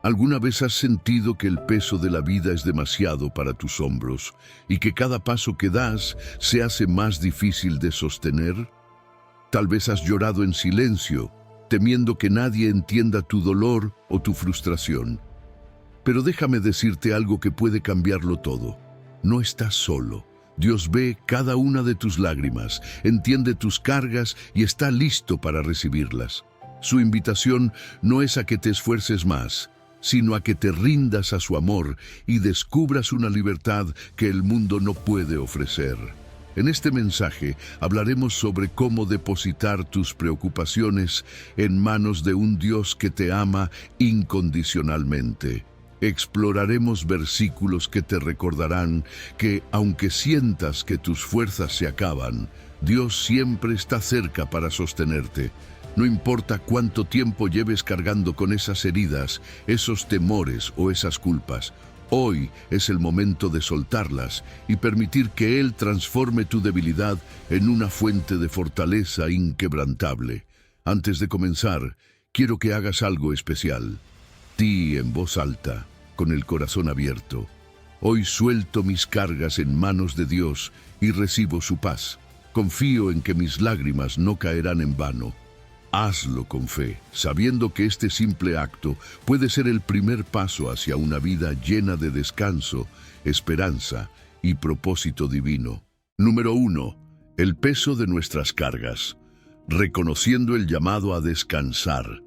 ¿Alguna vez has sentido que el peso de la vida es demasiado para tus hombros y que cada paso que das se hace más difícil de sostener? Tal vez has llorado en silencio, temiendo que nadie entienda tu dolor o tu frustración. Pero déjame decirte algo que puede cambiarlo todo. No estás solo. Dios ve cada una de tus lágrimas, entiende tus cargas y está listo para recibirlas. Su invitación no es a que te esfuerces más, sino a que te rindas a su amor y descubras una libertad que el mundo no puede ofrecer. En este mensaje hablaremos sobre cómo depositar tus preocupaciones en manos de un Dios que te ama incondicionalmente. Exploraremos versículos que te recordarán que, aunque sientas que tus fuerzas se acaban, Dios siempre está cerca para sostenerte. No importa cuánto tiempo lleves cargando con esas heridas, esos temores o esas culpas, hoy es el momento de soltarlas y permitir que Él transforme tu debilidad en una fuente de fortaleza inquebrantable. Antes de comenzar, quiero que hagas algo especial. Di en voz alta, con el corazón abierto: hoy suelto mis cargas en manos de Dios y recibo su paz. Confío en que mis lágrimas no caerán en vano. Hazlo con fe, sabiendo que este simple acto puede ser el primer paso hacia una vida llena de descanso, esperanza y propósito divino. Número 1. El peso de nuestras cargas. Reconociendo el llamado a descansar.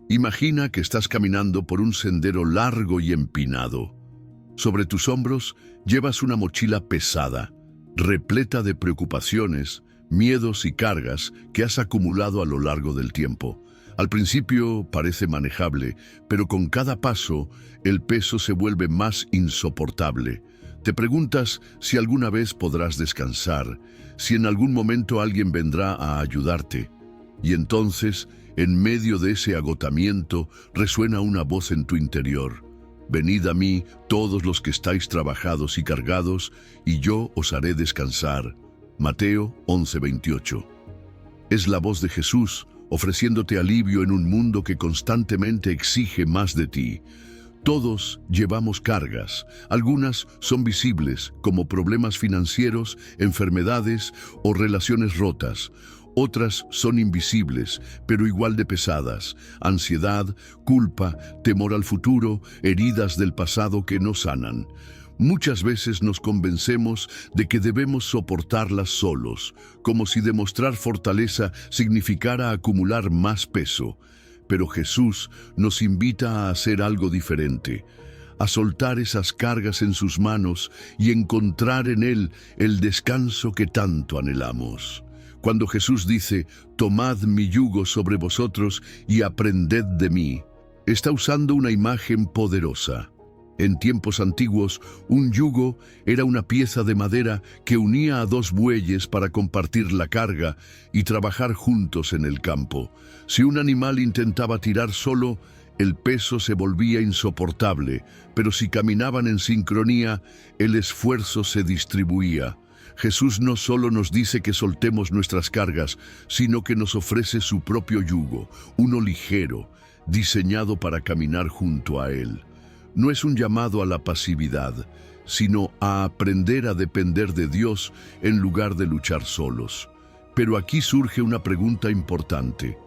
Imagina que estás caminando por un sendero largo y empinado. Sobre tus hombros llevas una mochila pesada, repleta de preocupaciones, miedos y cargas que has acumulado a lo largo del tiempo. Al principio parece manejable, pero con cada paso el peso se vuelve más insoportable. Te preguntas si alguna vez podrás descansar, si en algún momento alguien vendrá a ayudarte. Y entonces, en medio de ese agotamiento, resuena una voz en tu interior: venid a mí todos los que estáis trabajados y cargados, y yo os haré descansar. Mateo 11:28. Es la voz de Jesús ofreciéndote alivio en un mundo que constantemente exige más de ti. Todos llevamos cargas. Algunas son visibles, como problemas financieros, enfermedades o relaciones rotas. Otras son invisibles, pero igual de pesadas: ansiedad, culpa, temor al futuro, heridas del pasado que no sanan. Muchas veces nos convencemos de que debemos soportarlas solos, como si demostrar fortaleza significara acumular más peso. Pero Jesús nos invita a hacer algo diferente, a soltar esas cargas en sus manos y encontrar en Él el descanso que tanto anhelamos. Cuando Jesús dice: tomad mi yugo sobre vosotros y aprended de mí, está usando una imagen poderosa. En tiempos antiguos, un yugo era una pieza de madera que unía a dos bueyes para compartir la carga y trabajar juntos en el campo. Si un animal intentaba tirar solo, el peso se volvía insoportable, pero si caminaban en sincronía, el esfuerzo se distribuía. Jesús no solo nos dice que soltemos nuestras cargas, sino que nos ofrece su propio yugo, uno ligero, diseñado para caminar junto a Él. No es un llamado a la pasividad, sino a aprender a depender de Dios en lugar de luchar solos. Pero aquí surge una pregunta importante: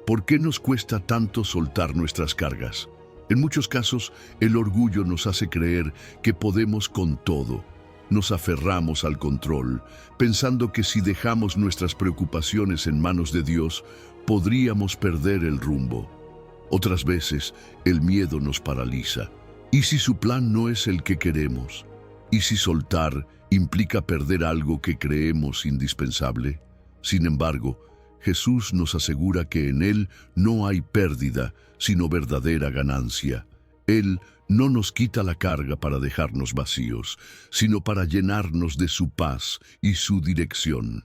¿por qué nos cuesta tanto soltar nuestras cargas? En muchos casos, el orgullo nos hace creer que podemos con todo. Nos aferramos al control, pensando que si dejamos nuestras preocupaciones en manos de Dios, podríamos perder el rumbo. Otras veces, el miedo nos paraliza. ¿Y si su plan no es el que queremos? ¿Y si soltar implica perder algo que creemos indispensable? Sin embargo, Jesús nos asegura que en Él no hay pérdida, sino verdadera ganancia. Él no nos quita la carga para dejarnos vacíos, sino para llenarnos de su paz y su dirección.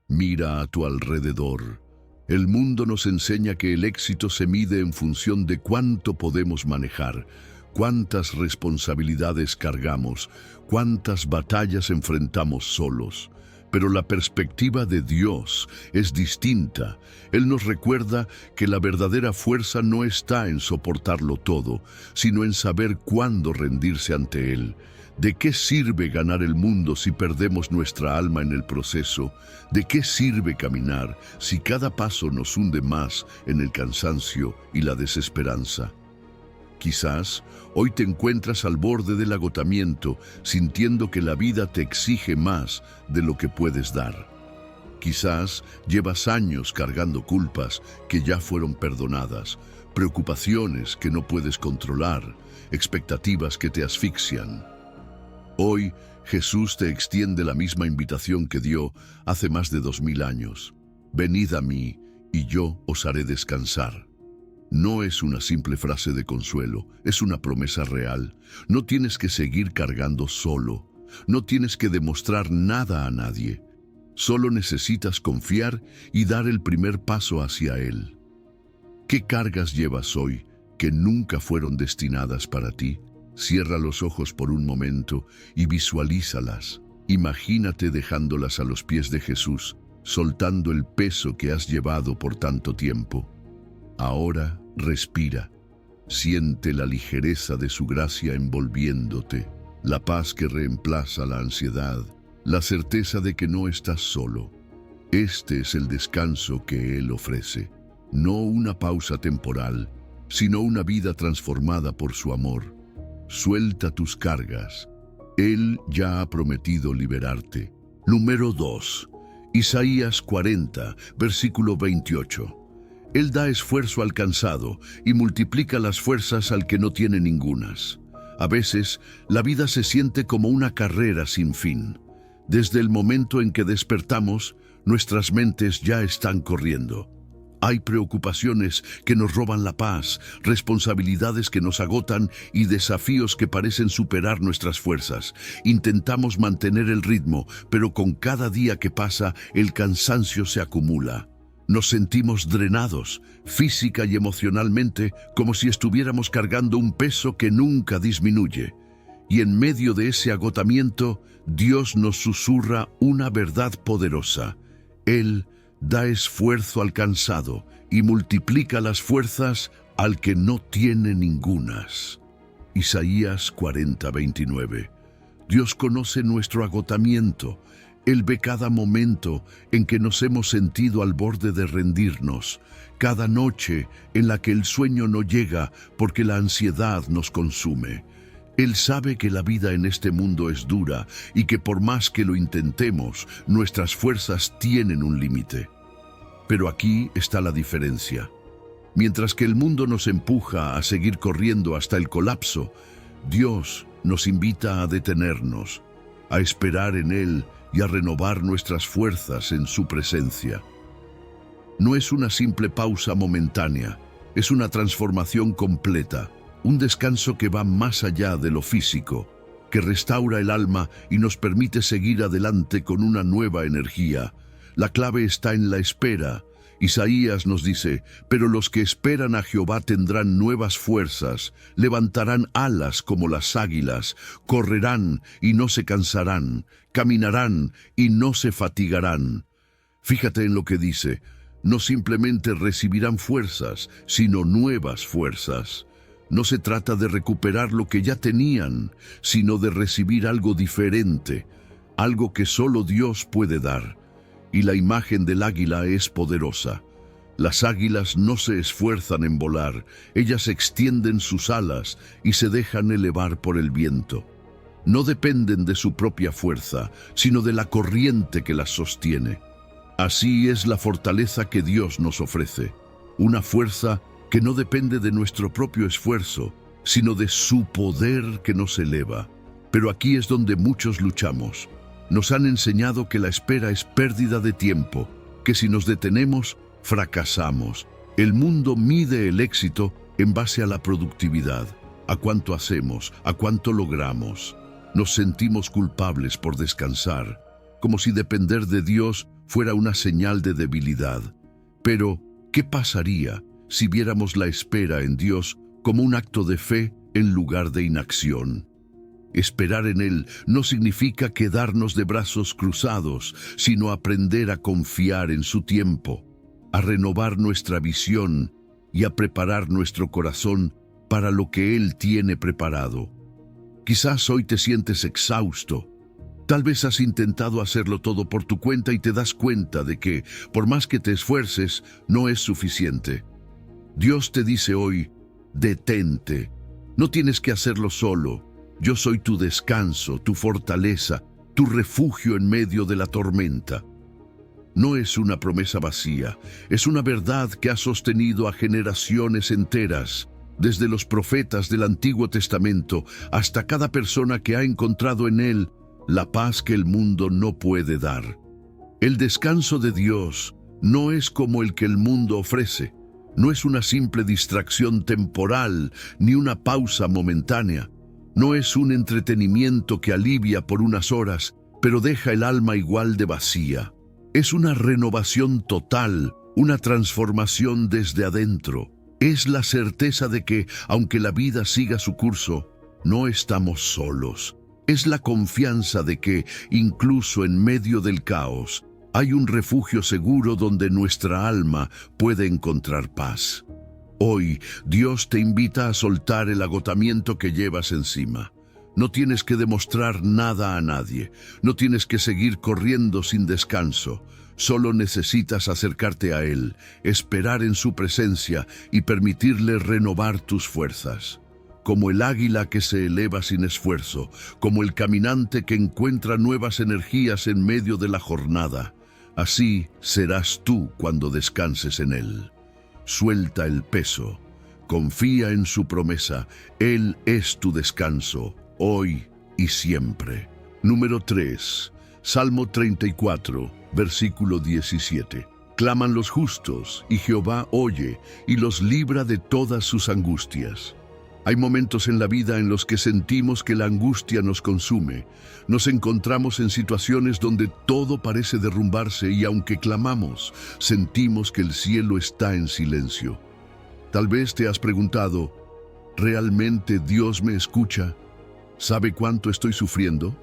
Mira a tu alrededor. El mundo nos enseña que el éxito se mide en función de cuánto podemos manejar, cuántas responsabilidades cargamos, cuántas batallas enfrentamos solos. Pero la perspectiva de Dios es distinta. Él nos recuerda que la verdadera fuerza no está en soportarlo todo, sino en saber cuándo rendirse ante Él. ¿De qué sirve ganar el mundo si perdemos nuestra alma en el proceso? ¿De qué sirve caminar si cada paso nos hunde más en el cansancio y la desesperanza? Quizás hoy te encuentras al borde del agotamiento, sintiendo que la vida te exige más de lo que puedes dar. Quizás llevas años cargando culpas que ya fueron perdonadas, preocupaciones que no puedes controlar, expectativas que te asfixian. Hoy Jesús te extiende la misma invitación que dio hace más de 2000 años. Venid a mí y yo os haré descansar. No es una simple frase de consuelo, es una promesa real. No tienes que seguir cargando solo, no tienes que demostrar nada a nadie. Solo necesitas confiar y dar el primer paso hacia Él. ¿Qué cargas llevas hoy que nunca fueron destinadas para ti? Cierra los ojos por un momento y visualízalas. Imagínate dejándolas a los pies de Jesús, soltando el peso que has llevado por tanto tiempo. Ahora respira, siente la ligereza de su gracia envolviéndote, la paz que reemplaza la ansiedad, la certeza de que no estás solo. Este es el descanso que Él ofrece, no una pausa temporal, sino una vida transformada por su amor. Suelta tus cargas, Él ya ha prometido liberarte. Número 2. Isaías 40, versículo 28. Él da esfuerzo al cansado y multiplica las fuerzas al que no tiene ningunas. A veces, la vida se siente como una carrera sin fin. Desde el momento en que despertamos, nuestras mentes ya están corriendo. Hay preocupaciones que nos roban la paz, responsabilidades que nos agotan y desafíos que parecen superar nuestras fuerzas. Intentamos mantener el ritmo, pero con cada día que pasa, el cansancio se acumula. Nos sentimos drenados, física y emocionalmente, como si estuviéramos cargando un peso que nunca disminuye. Y en medio de ese agotamiento, Dios nos susurra una verdad poderosa. Él da esfuerzo al cansado y multiplica las fuerzas al que no tiene ningunas. Isaías 40:29. Dios conoce nuestro agotamiento. Él ve cada momento en que nos hemos sentido al borde de rendirnos, cada noche en la que el sueño no llega porque la ansiedad nos consume. Él sabe que la vida en este mundo es dura y que por más que lo intentemos, nuestras fuerzas tienen un límite. Pero aquí está la diferencia. Mientras que el mundo nos empuja a seguir corriendo hasta el colapso, Dios nos invita a detenernos, a esperar en Él y a renovar nuestras fuerzas en su presencia. No es una simple pausa momentánea, es una transformación completa, un descanso que va más allá de lo físico, que restaura el alma y nos permite seguir adelante con una nueva energía. La clave está en la espera. Isaías nos dice, pero los que esperan a Jehová tendrán nuevas fuerzas, levantarán alas como las águilas, correrán y no se cansarán, caminarán y no se fatigarán. Fíjate en lo que dice, no simplemente recibirán fuerzas, sino nuevas fuerzas. No se trata de recuperar lo que ya tenían, sino de recibir algo diferente, algo que solo Dios puede dar. Y la imagen del águila es poderosa. Las águilas no se esfuerzan en volar, ellas extienden sus alas y se dejan elevar por el viento. No dependen de su propia fuerza, sino de la corriente que las sostiene. Así es la fortaleza que Dios nos ofrece, una fuerza que no depende de nuestro propio esfuerzo, sino de su poder que nos eleva. Pero aquí es donde muchos luchamos. Nos han enseñado que la espera es pérdida de tiempo, que si nos detenemos, fracasamos. El mundo mide el éxito en base a la productividad, a cuánto hacemos, a cuánto logramos. Nos sentimos culpables por descansar, como si depender de Dios fuera una señal de debilidad. Pero, ¿qué pasaría si viéramos la espera en Dios como un acto de fe en lugar de inacción? Esperar en Él no significa quedarnos de brazos cruzados, sino aprender a confiar en su tiempo, a renovar nuestra visión y a preparar nuestro corazón para lo que Él tiene preparado. Quizás hoy te sientes exhausto. Tal vez has intentado hacerlo todo por tu cuenta y te das cuenta de que, por más que te esfuerces, no es suficiente. Dios te dice hoy, detente. No tienes que hacerlo solo. Yo soy tu descanso, tu fortaleza, tu refugio en medio de la tormenta. No es una promesa vacía, es una verdad que ha sostenido a generaciones enteras, desde los profetas del Antiguo Testamento hasta cada persona que ha encontrado en Él la paz que el mundo no puede dar. El descanso de Dios no es como el que el mundo ofrece. No es una simple distracción temporal ni una pausa momentánea. No es un entretenimiento que alivia por unas horas, pero deja el alma igual de vacía. Es una renovación total, una transformación desde adentro. Es la certeza de que, aunque la vida siga su curso, no estamos solos. Es la confianza de que, incluso en medio del caos, hay un refugio seguro donde nuestra alma puede encontrar paz. Hoy, Dios te invita a soltar el agotamiento que llevas encima. No tienes que demostrar nada a nadie. No tienes que seguir corriendo sin descanso. Solo necesitas acercarte a Él, esperar en su presencia y permitirle renovar tus fuerzas. Como el águila que se eleva sin esfuerzo, como el caminante que encuentra nuevas energías en medio de la jornada, así serás tú cuando descanses en Él. Suelta el peso, confía en su promesa, Él es tu descanso, hoy y siempre. Número 3, Salmo 34, versículo 17. Claman los justos, y Jehová oye, y los libra de todas sus angustias. Hay momentos en la vida en los que sentimos que la angustia nos consume. Nos encontramos en situaciones donde todo parece derrumbarse y aunque clamamos, sentimos que el cielo está en silencio. Tal vez te has preguntado, ¿realmente Dios me escucha? ¿Sabe cuánto estoy sufriendo?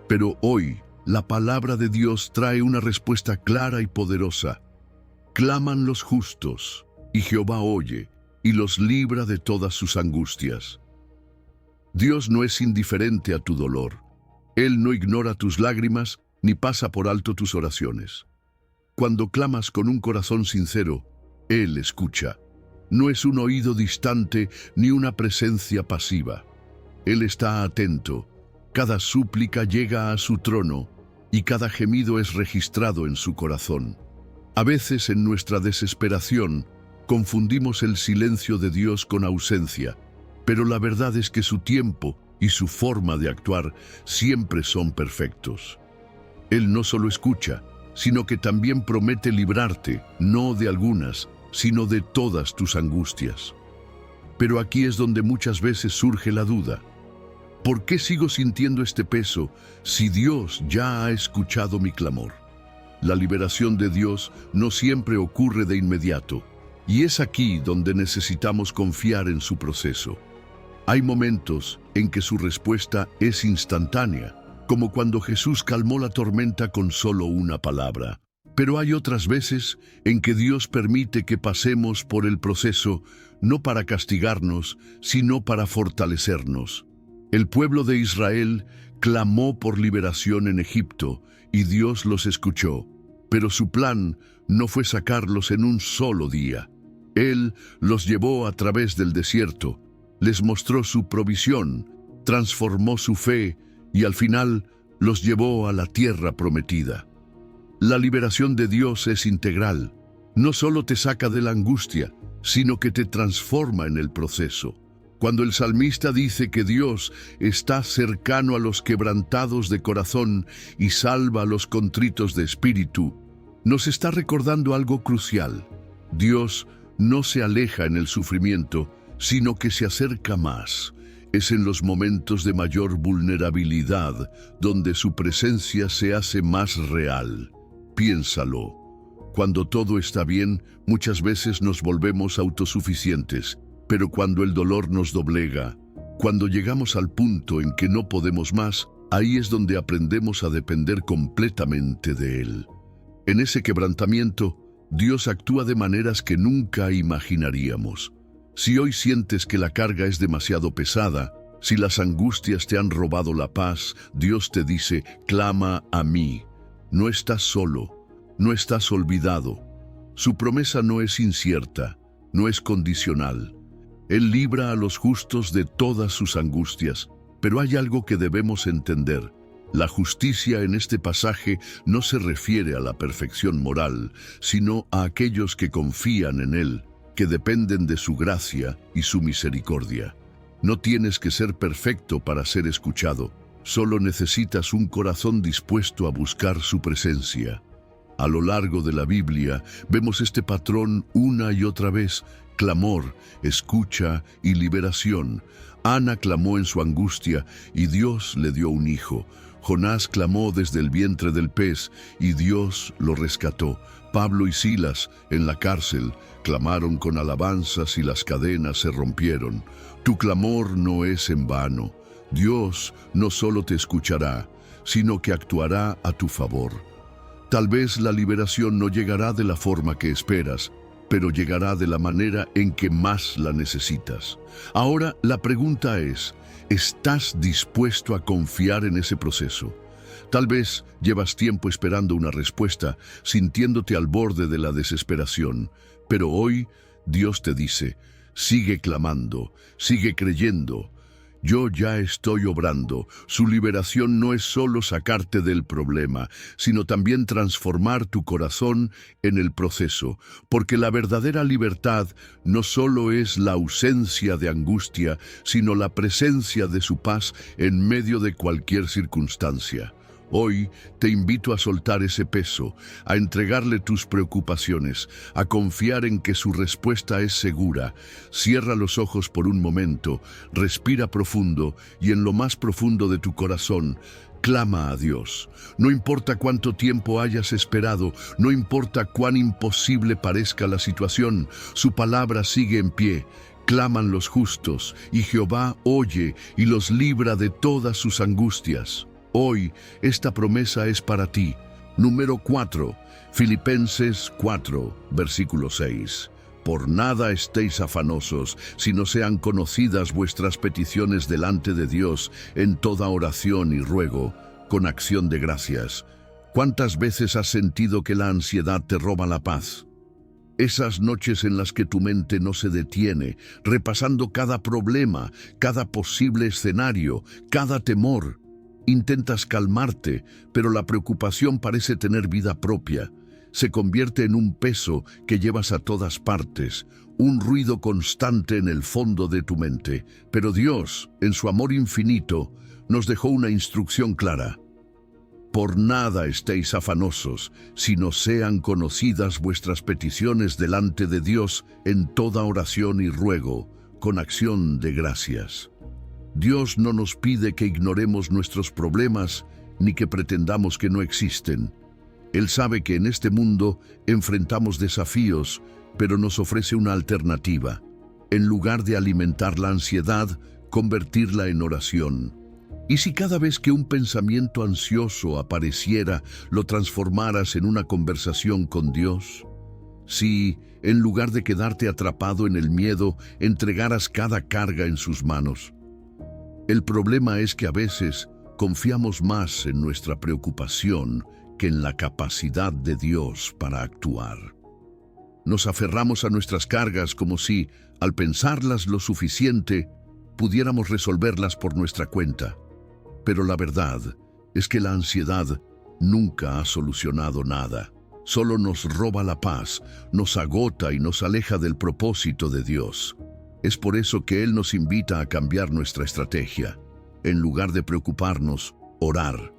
Pero hoy, la palabra de Dios trae una respuesta clara y poderosa. Claman los justos, y Jehová oye, y los libra de todas sus angustias. Dios no es indiferente a tu dolor. Él no ignora tus lágrimas ni pasa por alto tus oraciones. Cuando clamas con un corazón sincero, Él escucha. No es un oído distante ni una presencia pasiva. Él está atento. Cada súplica llega a su trono y cada gemido es registrado en su corazón. A veces en nuestra desesperación, confundimos el silencio de Dios con ausencia, pero la verdad es que su tiempo y su forma de actuar siempre son perfectos. Él no solo escucha, sino que también promete librarte, no de algunas, sino de todas tus angustias. Pero aquí es donde muchas veces surge la duda. ¿Por qué sigo sintiendo este peso si Dios ya ha escuchado mi clamor? La liberación de Dios no siempre ocurre de inmediato. Y es aquí donde necesitamos confiar en su proceso. Hay momentos en que su respuesta es instantánea, como cuando Jesús calmó la tormenta con solo una palabra. Pero hay otras veces en que Dios permite que pasemos por el proceso, no para castigarnos, sino para fortalecernos. El pueblo de Israel clamó por liberación en Egipto, y Dios los escuchó. Pero su plan no fue sacarlos en un solo día. Él los llevó a través del desierto, les mostró su provisión, transformó su fe y al final los llevó a la tierra prometida. La liberación de Dios es integral. No solo te saca de la angustia, sino que te transforma en el proceso. Cuando el salmista dice que Dios está cercano a los quebrantados de corazón y salva a los contritos de espíritu, nos está recordando algo crucial. Dios no se aleja en el sufrimiento, sino que se acerca más. Es en los momentos de mayor vulnerabilidad donde su presencia se hace más real. Piénsalo. Cuando todo está bien, muchas veces nos volvemos autosuficientes, pero cuando el dolor nos doblega, Cuando llegamos al punto en que no podemos más, ahí es donde aprendemos a depender completamente de Él. En ese quebrantamiento, Dios actúa de maneras que nunca imaginaríamos. Si hoy sientes que la carga es demasiado pesada, si las angustias te han robado la paz, Dios te dice, clama a mí. No estás solo, no estás olvidado. Su promesa no es incierta, no es condicional. Él libra a los justos de todas sus angustias, pero hay algo que debemos entender. La justicia en este pasaje no se refiere a la perfección moral, sino a aquellos que confían en Él, que dependen de su gracia y su misericordia. No tienes que ser perfecto para ser escuchado, solo necesitas un corazón dispuesto a buscar su presencia. A lo largo de la Biblia vemos este patrón una y otra vez: clamor, escucha y liberación. Ana clamó en su angustia y Dios le dio un hijo. Jonás clamó desde el vientre del pez y Dios lo rescató. Pablo y Silas, en la cárcel, clamaron con alabanzas y las cadenas se rompieron. Tu clamor no es en vano. Dios no solo te escuchará, sino que actuará a tu favor. Tal vez la liberación no llegará de la forma que esperas, pero llegará de la manera en que más la necesitas. Ahora, la pregunta es, ¿estás dispuesto a confiar en ese proceso? Tal vez llevas tiempo esperando una respuesta, sintiéndote al borde de la desesperación, pero hoy Dios te dice, sigue clamando, sigue creyendo. Yo ya estoy obrando. Su liberación no es solo sacarte del problema, sino también transformar tu corazón en el proceso, porque la verdadera libertad no solo es la ausencia de angustia, sino la presencia de su paz en medio de cualquier circunstancia. Hoy te invito a soltar ese peso, a entregarle tus preocupaciones, a confiar en que su respuesta es segura. Cierra los ojos por un momento, respira profundo y en lo más profundo de tu corazón, clama a Dios. No importa cuánto tiempo hayas esperado, no importa cuán imposible parezca la situación, su palabra sigue en pie. Claman los justos, y Jehová oye y los libra de todas sus angustias. Hoy, esta promesa es para ti. Número 4, Filipenses 4, versículo 6. Por nada estéis afanosos, sino sean conocidas vuestras peticiones delante de Dios en toda oración y ruego, con acción de gracias. ¿Cuántas veces has sentido que la ansiedad te roba la paz? Esas noches en las que tu mente no se detiene, repasando cada problema, cada posible escenario, cada temor. Intentas calmarte, pero la preocupación parece tener vida propia. Se convierte en un peso que llevas a todas partes, un ruido constante en el fondo de tu mente. Pero Dios, en su amor infinito, nos dejó una instrucción clara. Por nada estéis afanosos, sino sean conocidas vuestras peticiones delante de Dios en toda oración y ruego, con acción de gracias. Dios no nos pide que ignoremos nuestros problemas ni que pretendamos que no existen. Él sabe que en este mundo enfrentamos desafíos, pero nos ofrece una alternativa. En lugar de alimentar la ansiedad, convertirla en oración. ¿Y si cada vez que un pensamiento ansioso apareciera, lo transformaras en una conversación con Dios? Si, en lugar de quedarte atrapado en el miedo, entregaras cada carga en sus manos. El problema es que a veces confiamos más en nuestra preocupación que en la capacidad de Dios para actuar. Nos aferramos a nuestras cargas como si, al pensarlas lo suficiente, pudiéramos resolverlas por nuestra cuenta. Pero la verdad es que la ansiedad nunca ha solucionado nada. Solo nos roba la paz, nos agota y nos aleja del propósito de Dios. Es por eso que Él nos invita a cambiar nuestra estrategia. En lugar de preocuparnos, orar.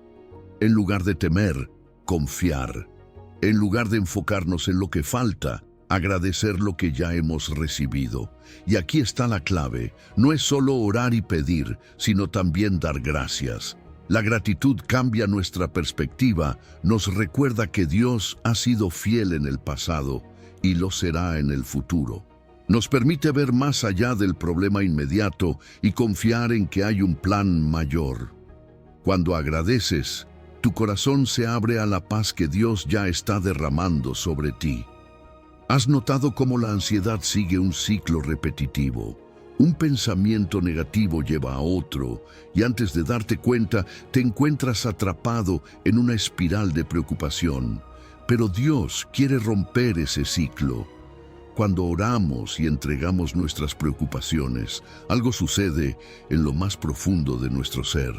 En lugar de temer, confiar. En lugar de enfocarnos en lo que falta, agradecer lo que ya hemos recibido. Y aquí está la clave. No es solo orar y pedir, sino también dar gracias. La gratitud cambia nuestra perspectiva, nos recuerda que Dios ha sido fiel en el pasado y lo será en el futuro. Nos permite ver más allá del problema inmediato y confiar en que hay un plan mayor. Cuando agradeces, tu corazón se abre a la paz que Dios ya está derramando sobre ti. ¿Has notado cómo la ansiedad sigue un ciclo repetitivo? Un pensamiento negativo lleva a otro, y antes de darte cuenta, te encuentras atrapado en una espiral de preocupación. Pero Dios quiere romper ese ciclo. Cuando oramos y entregamos nuestras preocupaciones, algo sucede en lo más profundo de nuestro ser.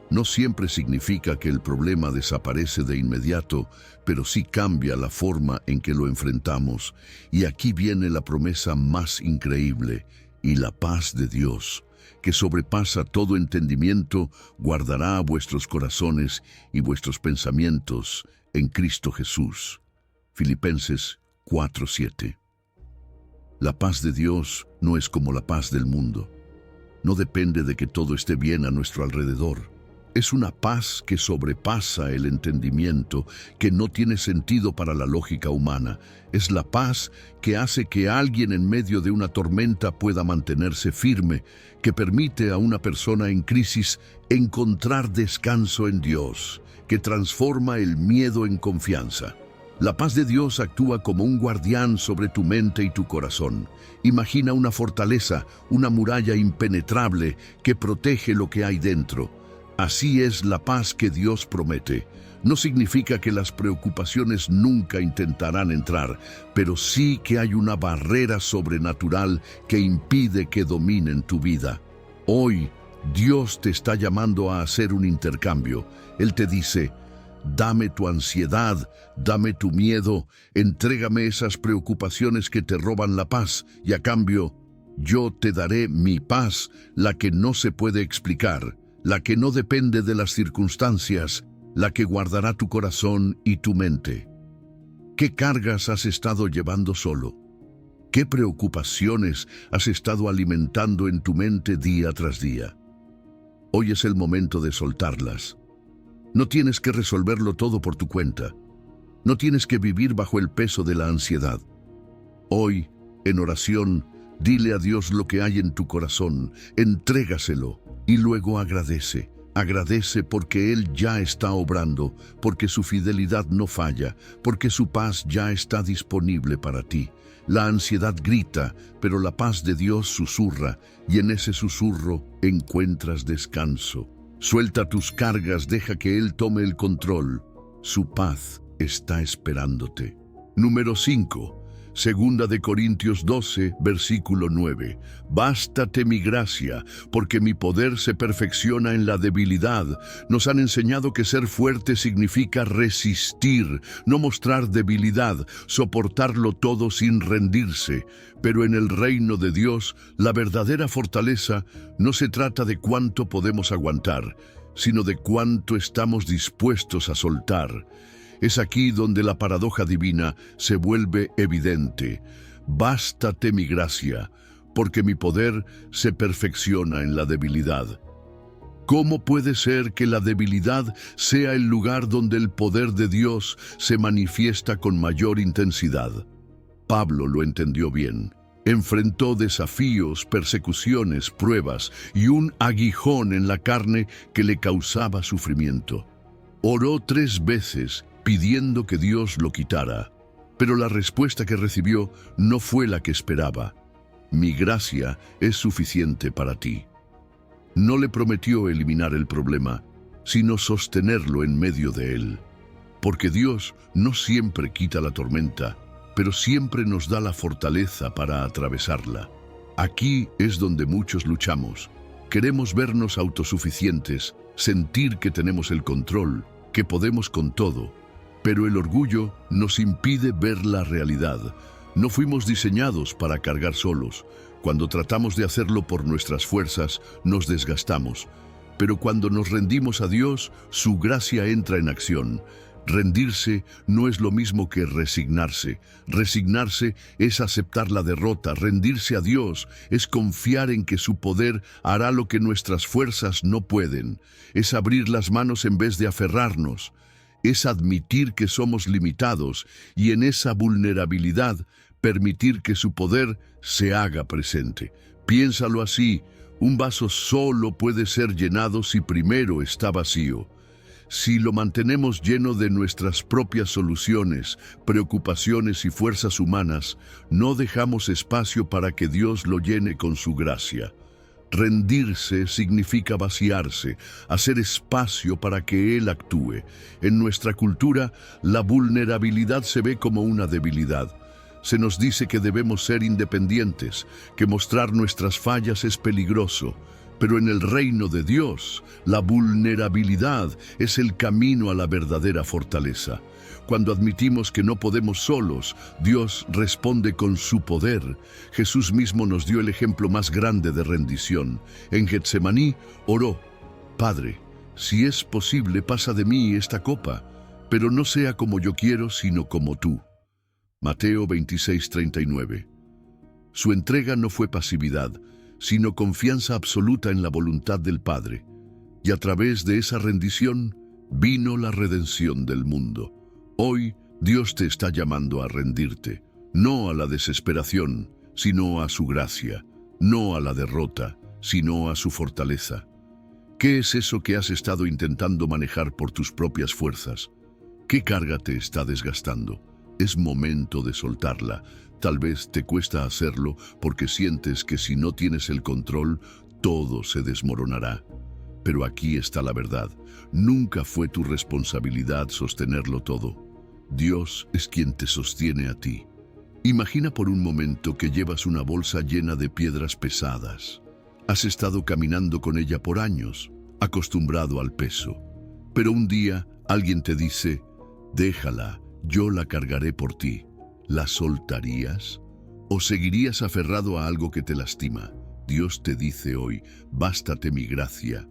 No siempre significa que el problema desaparece de inmediato, pero sí cambia la forma en que lo enfrentamos. Y aquí viene la promesa más increíble: y la paz de Dios, que sobrepasa todo entendimiento, guardará vuestros corazones y vuestros pensamientos en Cristo Jesús. Filipenses 4:7. La paz de Dios no es como la paz del mundo. No depende de que todo esté bien a nuestro alrededor. Es una paz que sobrepasa el entendimiento, que no tiene sentido para la lógica humana. Es la paz que hace que alguien en medio de una tormenta pueda mantenerse firme, que permite a una persona en crisis encontrar descanso en Dios, que transforma el miedo en confianza. La paz de Dios actúa como un guardián sobre tu mente y tu corazón. Imagina una fortaleza, una muralla impenetrable que protege lo que hay dentro. Así es la paz que Dios promete. No significa que las preocupaciones nunca intentarán entrar, pero sí que hay una barrera sobrenatural que impide que dominen tu vida. Hoy, Dios te está llamando a hacer un intercambio. Él te dice: dame tu ansiedad, dame tu miedo, entrégame esas preocupaciones que te roban la paz, y a cambio, yo te daré mi paz, la que no se puede explicar, la que no depende de las circunstancias, la que guardará tu corazón y tu mente. ¿Qué cargas has estado llevando solo? ¿Qué preocupaciones has estado alimentando en tu mente día tras día? Hoy es el momento de soltarlas. No tienes que resolverlo todo por tu cuenta. No tienes que vivir bajo el peso de la ansiedad. Hoy, en oración, dile a Dios lo que hay en tu corazón, entrégaselo y luego agradece. Agradece porque Él ya está obrando, porque su fidelidad no falla, porque su paz ya está disponible para ti. La ansiedad grita, pero la paz de Dios susurra, y en ese susurro encuentras descanso. Suelta tus cargas, deja que Él tome el control. Su paz está esperándote. Número 5. Segunda de Corintios 12, versículo 9. Bástate mi gracia, porque mi poder se perfecciona en la debilidad. Nos han enseñado que ser fuerte significa resistir, no mostrar debilidad, soportarlo todo sin rendirse. Pero en el reino de Dios, la verdadera fortaleza no se trata de cuánto podemos aguantar, sino de cuánto estamos dispuestos a soltar. Es aquí donde la paradoja divina se vuelve evidente. Bástate mi gracia, porque mi poder se perfecciona en la debilidad. ¿Cómo puede ser que la debilidad sea el lugar donde el poder de Dios se manifiesta con mayor intensidad? Pablo lo entendió bien. Enfrentó desafíos, persecuciones, pruebas y un aguijón en la carne que le causaba sufrimiento. Oró 3 veces pidiendo que Dios lo quitara, pero la respuesta que recibió no fue la que esperaba. Mi gracia es suficiente para ti. No le prometió eliminar el problema, sino sostenerlo en medio de él. Porque Dios no siempre quita la tormenta, pero siempre nos da la fortaleza para atravesarla. Aquí es donde muchos luchamos. Queremos vernos autosuficientes, sentir que tenemos el control, que podemos con todo. Pero el orgullo nos impide ver la realidad. No fuimos diseñados para cargar solos. Cuando tratamos de hacerlo por nuestras fuerzas, nos desgastamos. Pero cuando nos rendimos a Dios, su gracia entra en acción. Rendirse no es lo mismo que resignarse. Resignarse es aceptar la derrota. Rendirse a Dios es confiar en que su poder hará lo que nuestras fuerzas no pueden. Es abrir las manos en vez de aferrarnos. Es admitir que somos limitados y en esa vulnerabilidad permitir que su poder se haga presente. Piénsalo así, un vaso solo puede ser llenado si primero está vacío. Si lo mantenemos lleno de nuestras propias soluciones, preocupaciones y fuerzas humanas, no dejamos espacio para que Dios lo llene con su gracia. Rendirse significa vaciarse, hacer espacio para que Él actúe. En nuestra cultura, la vulnerabilidad se ve como una debilidad. Se nos dice que debemos ser independientes, que mostrar nuestras fallas es peligroso. Pero en el reino de Dios, la vulnerabilidad es el camino a la verdadera fortaleza. Cuando admitimos que no podemos solos, Dios responde con su poder. Jesús mismo nos dio el ejemplo más grande de rendición. En Getsemaní oró: Padre, si es posible, pasa de mí esta copa, pero no sea como yo quiero, sino como tú. Mateo 26:39. Su entrega no fue pasividad, sino confianza absoluta en la voluntad del Padre. Y a través de esa rendición vino la redención del mundo. Hoy Dios te está llamando a rendirte, no a la desesperación, sino a su gracia, no a la derrota, sino a su fortaleza. ¿Qué es eso que has estado intentando manejar por tus propias fuerzas? ¿Qué carga te está desgastando? Es momento de soltarla. Tal vez te cuesta hacerlo porque sientes que si no tienes el control, todo se desmoronará. Pero aquí está la verdad. Nunca fue tu responsabilidad sostenerlo todo. Dios es quien te sostiene a ti. Imagina por un momento que llevas una bolsa llena de piedras pesadas. Has estado caminando con ella por años, acostumbrado al peso. Pero un día alguien te dice: déjala, yo la cargaré por ti. ¿La soltarías? ¿O seguirías aferrado a algo que te lastima? Dios te dice hoy: bástate mi gracia.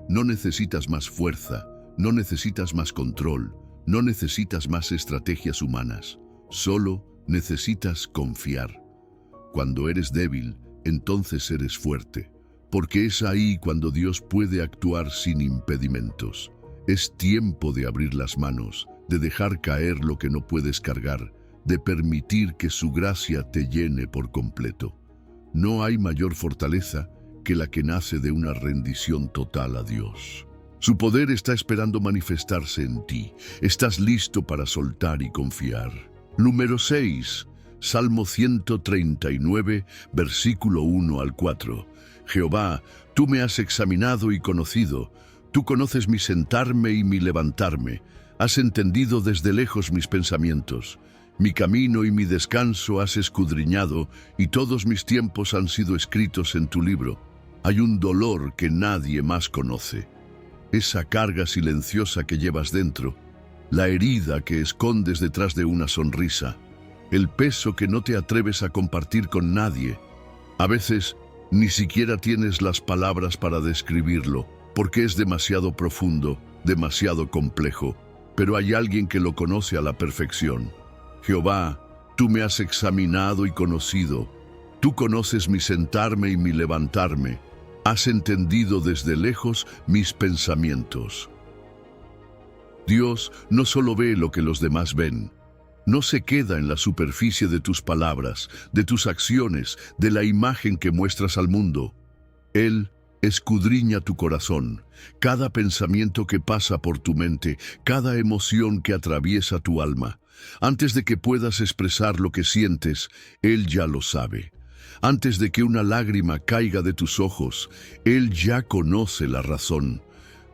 No necesitas más fuerza, no necesitas más control, no necesitas más estrategias humanas. Solo necesitas confiar. Cuando eres débil, entonces eres fuerte, porque es ahí cuando Dios puede actuar sin impedimentos. Es tiempo de abrir las manos, de dejar caer lo que no puedes cargar, de permitir que su gracia te llene por completo. No hay mayor fortaleza que la que nace de una rendición total a Dios. Su poder está esperando manifestarse en ti. Estás listo para soltar y confiar. Número 6. Salmo 139, versículo 1 al 4. Jehová, tú me has examinado y conocido. Tú conoces mi sentarme y mi levantarme. Has entendido desde lejos mis pensamientos. Mi camino y mi descanso has escudriñado, y todos mis tiempos han sido escritos en tu libro. Hay un dolor que nadie más conoce. Esa carga silenciosa que llevas dentro, la herida que escondes detrás de una sonrisa, el peso que no te atreves a compartir con nadie. A veces ni siquiera tienes las palabras para describirlo, porque es demasiado profundo, demasiado complejo, pero hay alguien que lo conoce a la perfección. Jehová, tú me has examinado y conocido. Tú conoces mi sentarme y mi levantarme. Has entendido desde lejos mis pensamientos. Dios no solo ve lo que los demás ven. No se queda en la superficie de tus palabras, de tus acciones, de la imagen que muestras al mundo. Él escudriña tu corazón, cada pensamiento que pasa por tu mente, cada emoción que atraviesa tu alma. Antes de que puedas expresar lo que sientes, Él ya lo sabe. Antes de que una lágrima caiga de tus ojos, Él ya conoce la razón.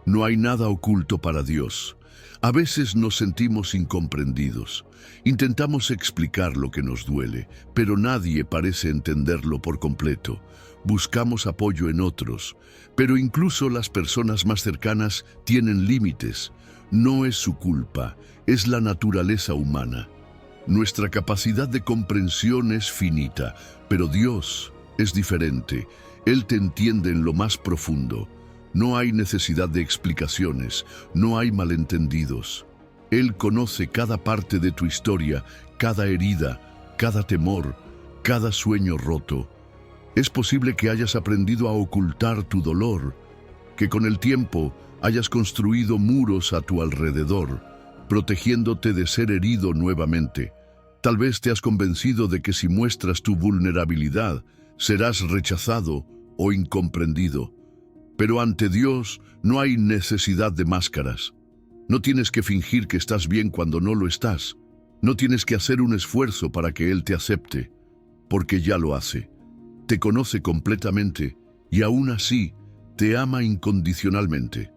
No hay nada oculto para Dios. A veces nos sentimos incomprendidos. Intentamos explicar lo que nos duele, pero nadie parece entenderlo por completo. Buscamos apoyo en otros, pero incluso las personas más cercanas tienen límites. No es su culpa, es la naturaleza humana. Nuestra capacidad de comprensión es finita, pero Dios es diferente. Él te entiende en lo más profundo. No hay necesidad de explicaciones, no hay malentendidos. Él conoce cada parte de tu historia, cada herida, cada temor, cada sueño roto. Es posible que hayas aprendido a ocultar tu dolor, que con el tiempo hayas construido muros a tu alrededor, protegiéndote de ser herido nuevamente. Tal vez te has convencido de que si muestras tu vulnerabilidad, serás rechazado o incomprendido. Pero ante Dios no hay necesidad de máscaras. No tienes que fingir que estás bien cuando no lo estás. No tienes que hacer un esfuerzo para que Él te acepte, porque ya lo hace. Te conoce completamente y aún así te ama incondicionalmente.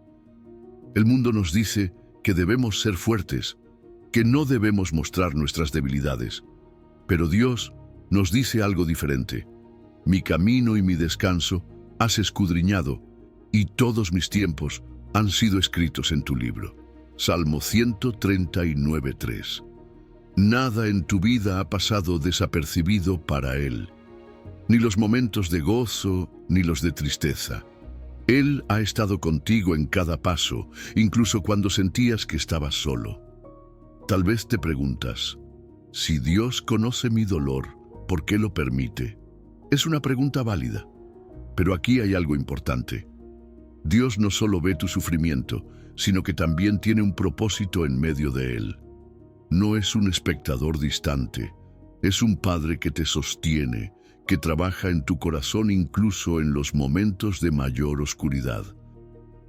El mundo nos dice que debemos ser fuertes, que no debemos mostrar nuestras debilidades. Pero Dios nos dice algo diferente. Mi camino y mi descanso has escudriñado, y todos mis tiempos han sido escritos en tu libro. Salmo 139:3. Nada en tu vida ha pasado desapercibido para Él, ni los momentos de gozo ni los de tristeza. Él ha estado contigo en cada paso, incluso cuando sentías que estabas solo. Tal vez te preguntas, si Dios conoce mi dolor, ¿por qué lo permite? Es una pregunta válida, pero aquí hay algo importante. Dios no solo ve tu sufrimiento, sino que también tiene un propósito en medio de él. No es un espectador distante, es un Padre que te sostiene, que trabaja en tu corazón incluso en los momentos de mayor oscuridad.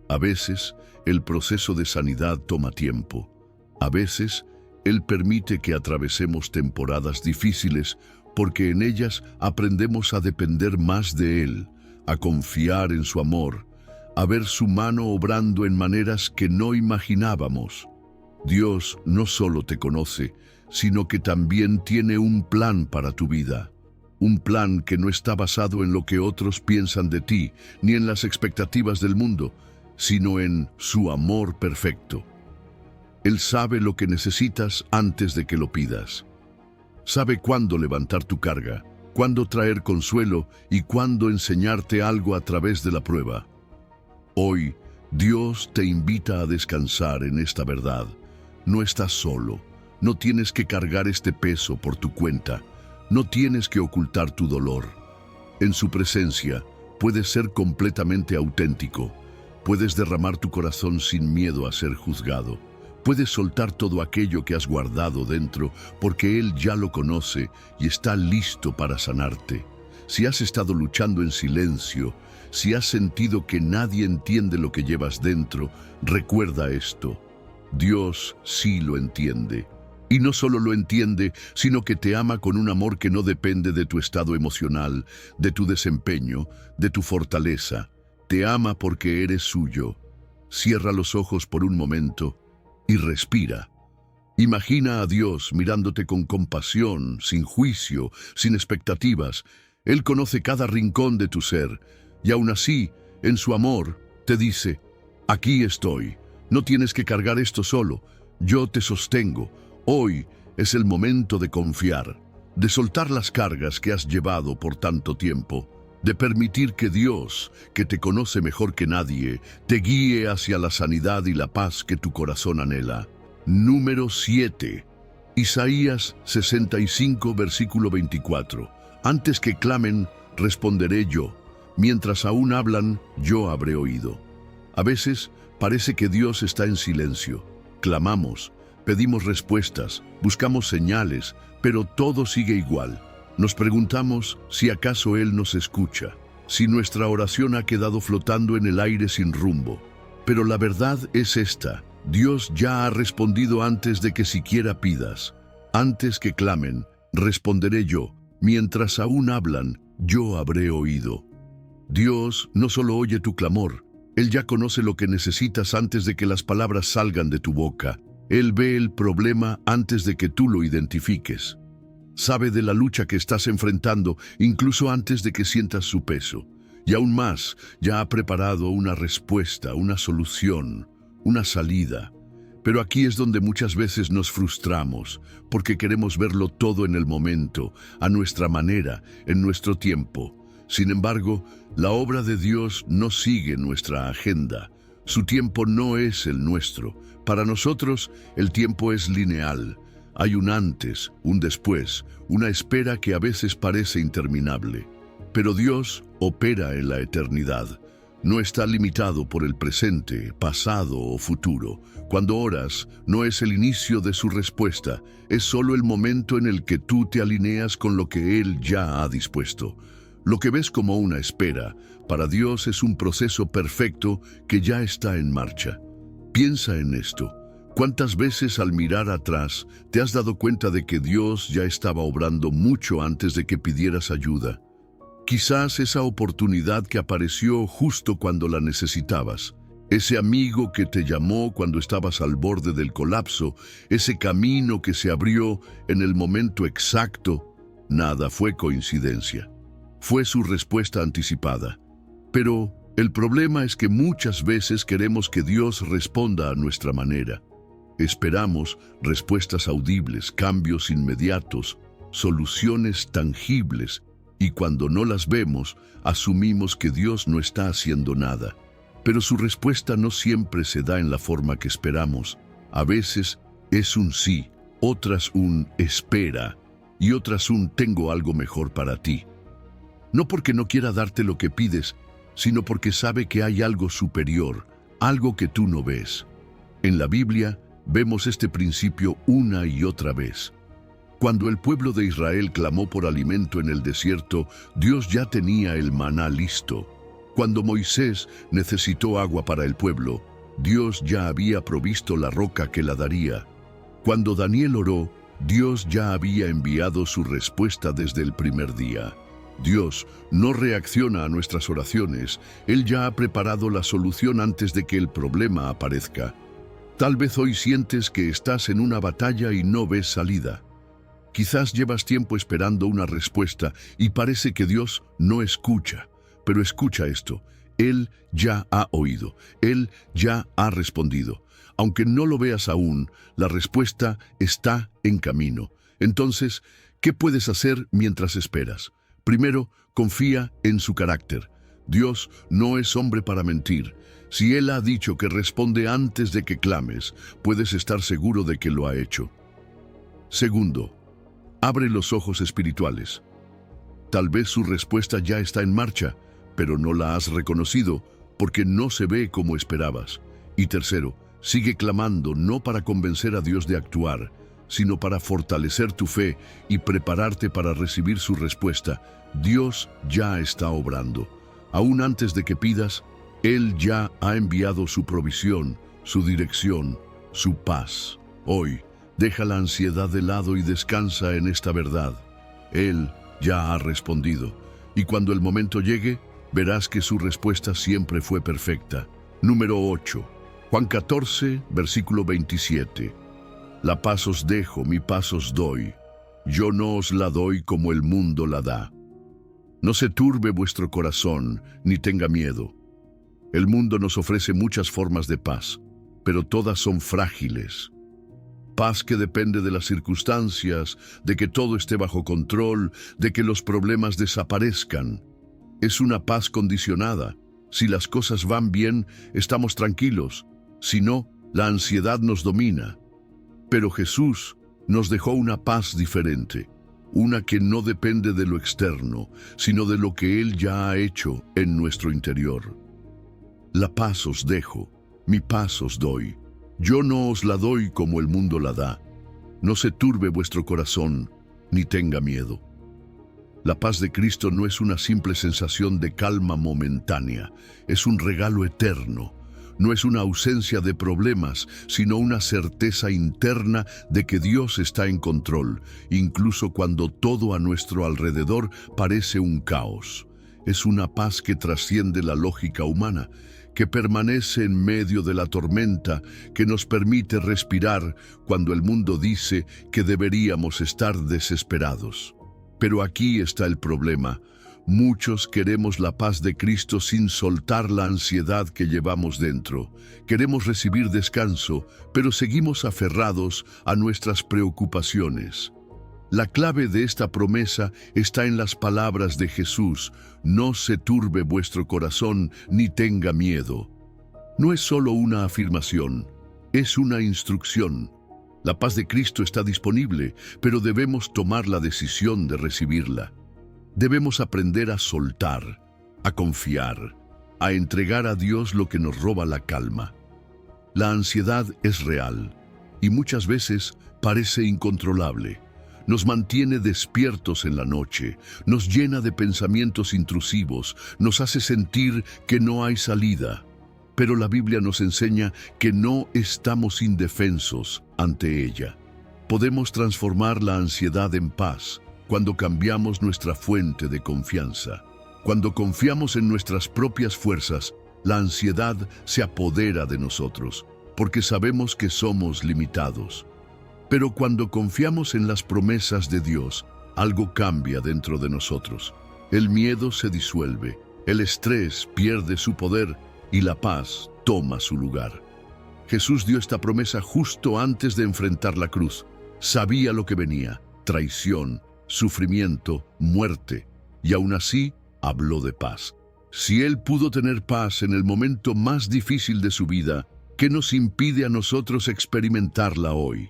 A veces, el proceso de sanidad toma tiempo. A veces, Él permite que atravesemos temporadas difíciles porque en ellas aprendemos a depender más de Él, a confiar en su amor, a ver su mano obrando en maneras que no imaginábamos. Dios no solo te conoce, sino que también tiene un plan para tu vida. Un plan que no está basado en lo que otros piensan de ti, ni en las expectativas del mundo, sino en su amor perfecto. Él sabe lo que necesitas antes de que lo pidas. Sabe cuándo levantar tu carga, cuándo traer consuelo y cuándo enseñarte algo a través de la prueba. Hoy, Dios te invita a descansar en esta verdad. No estás solo, no tienes que cargar este peso por tu cuenta, no tienes que ocultar tu dolor. En su presencia puedes ser completamente auténtico, puedes derramar tu corazón sin miedo a ser juzgado, puedes soltar todo aquello que has guardado dentro porque Él ya lo conoce y está listo para sanarte. Si has estado luchando en silencio, si has sentido que nadie entiende lo que llevas dentro, recuerda esto. Dios sí lo entiende. Y no solo lo entiende, sino que te ama con un amor que no depende de tu estado emocional, de tu desempeño, de tu fortaleza. Te ama porque eres suyo. Cierra los ojos por un momento y respira. Imagina a Dios mirándote con compasión, sin juicio, sin expectativas. Él conoce cada rincón de tu ser, y aún así, en su amor, te dice, aquí estoy, no tienes que cargar esto solo, yo te sostengo. Hoy es el momento de confiar, de soltar las cargas que has llevado por tanto tiempo, de permitir que Dios, que te conoce mejor que nadie, te guíe hacia la sanidad y la paz que tu corazón anhela. Número 7. Isaías 65, versículo 24. Antes que clamen, responderé yo. Mientras aún hablan, yo habré oído. A veces parece que Dios está en silencio. Clamamos, pedimos respuestas, buscamos señales, pero todo sigue igual. Nos preguntamos si acaso Él nos escucha, si nuestra oración ha quedado flotando en el aire sin rumbo. Pero la verdad es esta: Dios ya ha respondido antes de que siquiera pidas. Antes que clamen, responderé yo. Mientras aún hablan, yo habré oído. Dios no solo oye tu clamor, Él ya conoce lo que necesitas antes de que las palabras salgan de tu boca. Él ve el problema antes de que tú lo identifiques. Sabe de la lucha que estás enfrentando incluso antes de que sientas su peso. Y aún más, ya ha preparado una respuesta, una solución, una salida. Pero aquí es donde muchas veces nos frustramos, porque queremos verlo todo en el momento, a nuestra manera, en nuestro tiempo. Sin embargo, la obra de Dios no sigue nuestra agenda. Su tiempo no es el nuestro. Para nosotros, el tiempo es lineal. Hay un antes, un después, una espera que a veces parece interminable. Pero Dios opera en la eternidad. no está limitado por el presente, pasado o futuro. Cuando oras, no es el inicio de su respuesta, es solo el momento en el que tú te alineas con lo que Él ya ha dispuesto. Lo que ves como una espera, para Dios es un proceso perfecto que ya está en marcha. Piensa en esto. ¿Cuántas veces al mirar atrás te has dado cuenta de que Dios ya estaba obrando mucho antes de que pidieras ayuda? Quizás esa oportunidad que apareció justo cuando la necesitabas, ese amigo que te llamó cuando estabas al borde del colapso, ese camino que se abrió en el momento exacto, nada fue coincidencia. Fue su respuesta anticipada. Pero el problema es que muchas veces queremos que Dios responda a nuestra manera. Esperamos respuestas audibles, cambios inmediatos, soluciones tangibles, y cuando no las vemos, asumimos que Dios no está haciendo nada. Pero su respuesta no siempre se da en la forma que esperamos. A veces es un sí, otras un espera, y otras un tengo algo mejor para ti. No porque no quiera darte lo que pides, sino porque sabe que hay algo superior, algo que tú no ves. En la Biblia vemos este principio una y otra vez. Cuando el pueblo de Israel clamó por alimento en el desierto, Dios ya tenía el maná listo. Cuando Moisés necesitó agua para el pueblo, Dios ya había provisto la roca que la daría. Cuando Daniel oró, Dios ya había enviado su respuesta desde el primer día. Dios no reacciona a nuestras oraciones, Él ya ha preparado la solución antes de que el problema aparezca. Tal vez hoy sientes que estás en una batalla y no ves salida. Quizás llevas tiempo esperando una respuesta y parece que Dios no escucha. Pero escucha esto, Él ya ha oído, Él ya ha respondido. Aunque no lo veas aún, la respuesta está en camino. Entonces, ¿qué puedes hacer mientras esperas? Primero, confía en su carácter. Dios no es hombre para mentir. Si Él ha dicho que responde antes de que clames, puedes estar seguro de que lo ha hecho. Segundo, abre los ojos espirituales. Tal vez su respuesta ya está en marcha, pero no la has reconocido porque no se ve como esperabas. Y tercero, sigue clamando no para convencer a Dios de actuar, sino para fortalecer tu fe y prepararte para recibir su respuesta. Dios ya está obrando. Aún antes de que pidas, Él ya ha enviado su provisión, su dirección, su paz. Hoy, deja la ansiedad de lado y descansa en esta verdad. Él ya ha respondido, y cuando el momento llegue, verás que su respuesta siempre fue perfecta. Número 8. Juan 14, versículo 27. La paz os dejo, mi paz os doy. Yo no os la doy como el mundo la da. No se turbe vuestro corazón, ni tenga miedo. El mundo nos ofrece muchas formas de paz, pero todas son frágiles. Paz que depende de las circunstancias, de que todo esté bajo control, de que los problemas desaparezcan. Es una paz condicionada. Si las cosas van bien, estamos tranquilos. Si no, la ansiedad nos domina. Pero Jesús nos dejó una paz diferente, una que no depende de lo externo, sino de lo que Él ya ha hecho en nuestro interior. La paz os dejo, mi paz os doy. Yo no os la doy como el mundo la da. No se turbe vuestro corazón, ni tenga miedo. La paz de Cristo no es una simple sensación de calma momentánea, es un regalo eterno. No es una ausencia de problemas, sino una certeza interna de que Dios está en control, incluso cuando todo a nuestro alrededor parece un caos. Es una paz que trasciende la lógica humana, que permanece en medio de la tormenta, que nos permite respirar cuando el mundo dice que deberíamos estar desesperados. Pero aquí está el problema. Muchos queremos la paz de Cristo sin soltar la ansiedad que llevamos dentro. Queremos recibir descanso, pero seguimos aferrados a nuestras preocupaciones. La clave de esta promesa está en las palabras de Jesús: no se turbe vuestro corazón ni tenga miedo. No es solo una afirmación, es una instrucción. La paz de Cristo está disponible, pero debemos tomar la decisión de recibirla. Debemos aprender a soltar, a confiar, a entregar a Dios lo que nos roba la calma. La ansiedad es real y muchas veces parece incontrolable. Nos mantiene despiertos en la noche, nos llena de pensamientos intrusivos, nos hace sentir que no hay salida. Pero la Biblia nos enseña que no estamos indefensos ante ella. Podemos transformar la ansiedad en paz cuando cambiamos nuestra fuente de confianza. Cuando confiamos en nuestras propias fuerzas, la ansiedad se apodera de nosotros, porque sabemos que somos limitados. Pero cuando confiamos en las promesas de Dios, algo cambia dentro de nosotros. El miedo se disuelve, el estrés pierde su poder y la paz toma su lugar. Jesús dio esta promesa justo antes de enfrentar la cruz. Sabía lo que venía: traición, sufrimiento, muerte, y aún así habló de paz. Si Él pudo tener paz en el momento más difícil de su vida, ¿qué nos impide a nosotros experimentarla hoy?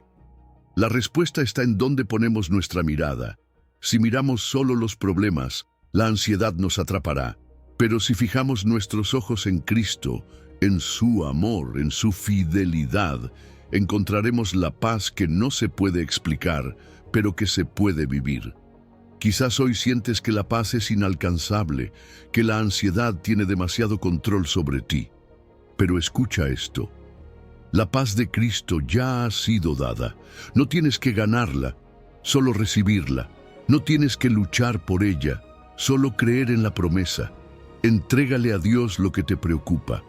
La respuesta está en dónde ponemos nuestra mirada. Si miramos solo los problemas, la ansiedad nos atrapará. Pero si fijamos nuestros ojos en Cristo, en su amor, en su fidelidad, encontraremos la paz que no se puede explicar, pero que se puede vivir. Quizás hoy sientes que la paz es inalcanzable, que la ansiedad tiene demasiado control sobre ti. Pero escucha esto. La paz de Cristo ya ha sido dada. No tienes que ganarla, solo recibirla. No tienes que luchar por ella, solo creer en la promesa. Entrégale a Dios lo que te preocupa.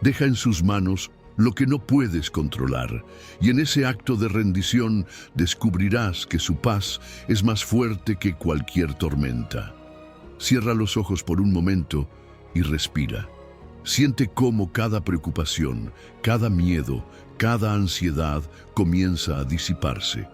Deja en sus manos lo que no puedes controlar, y en ese acto de rendición descubrirás que su paz es más fuerte que cualquier tormenta. Cierra los ojos por un momento y respira. Siente cómo cada preocupación, cada miedo, cada ansiedad comienza a disiparse.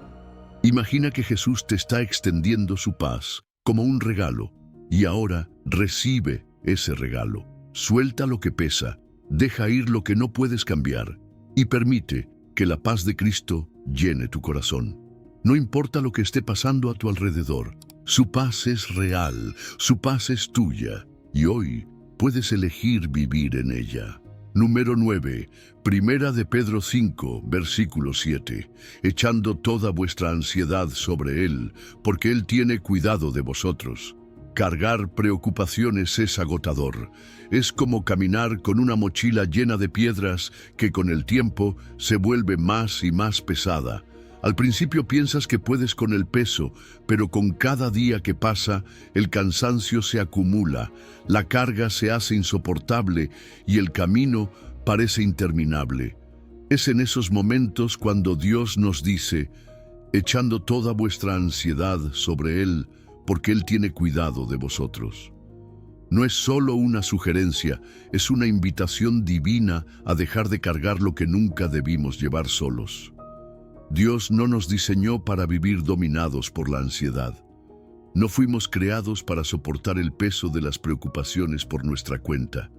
Imagina que Jesús te está extendiendo su paz como un regalo, y ahora recibe ese regalo. Suelta lo que pesa, deja ir lo que no puedes cambiar, y permite que la paz de Cristo llene tu corazón. No importa lo que esté pasando a tu alrededor, su paz es real, su paz es tuya, y hoy puedes elegir vivir en ella. Número 9, Primera de Pedro 5, versículo 7. Echando toda vuestra ansiedad sobre Él, porque Él tiene cuidado de vosotros. Cargar preocupaciones es agotador. Es como caminar con una mochila llena de piedras que con el tiempo se vuelve más y más pesada. Al principio piensas que puedes con el peso, pero con cada día que pasa, el cansancio se acumula, la carga se hace insoportable y el camino parece interminable. Es en esos momentos cuando Dios nos dice: echando toda vuestra ansiedad sobre Él, porque Él tiene cuidado de vosotros. No es solo una sugerencia, es una invitación divina a dejar de cargar lo que nunca debimos llevar solos. Dios no nos diseñó para vivir dominados por la ansiedad. No fuimos creados para soportar el peso de las preocupaciones por nuestra cuenta.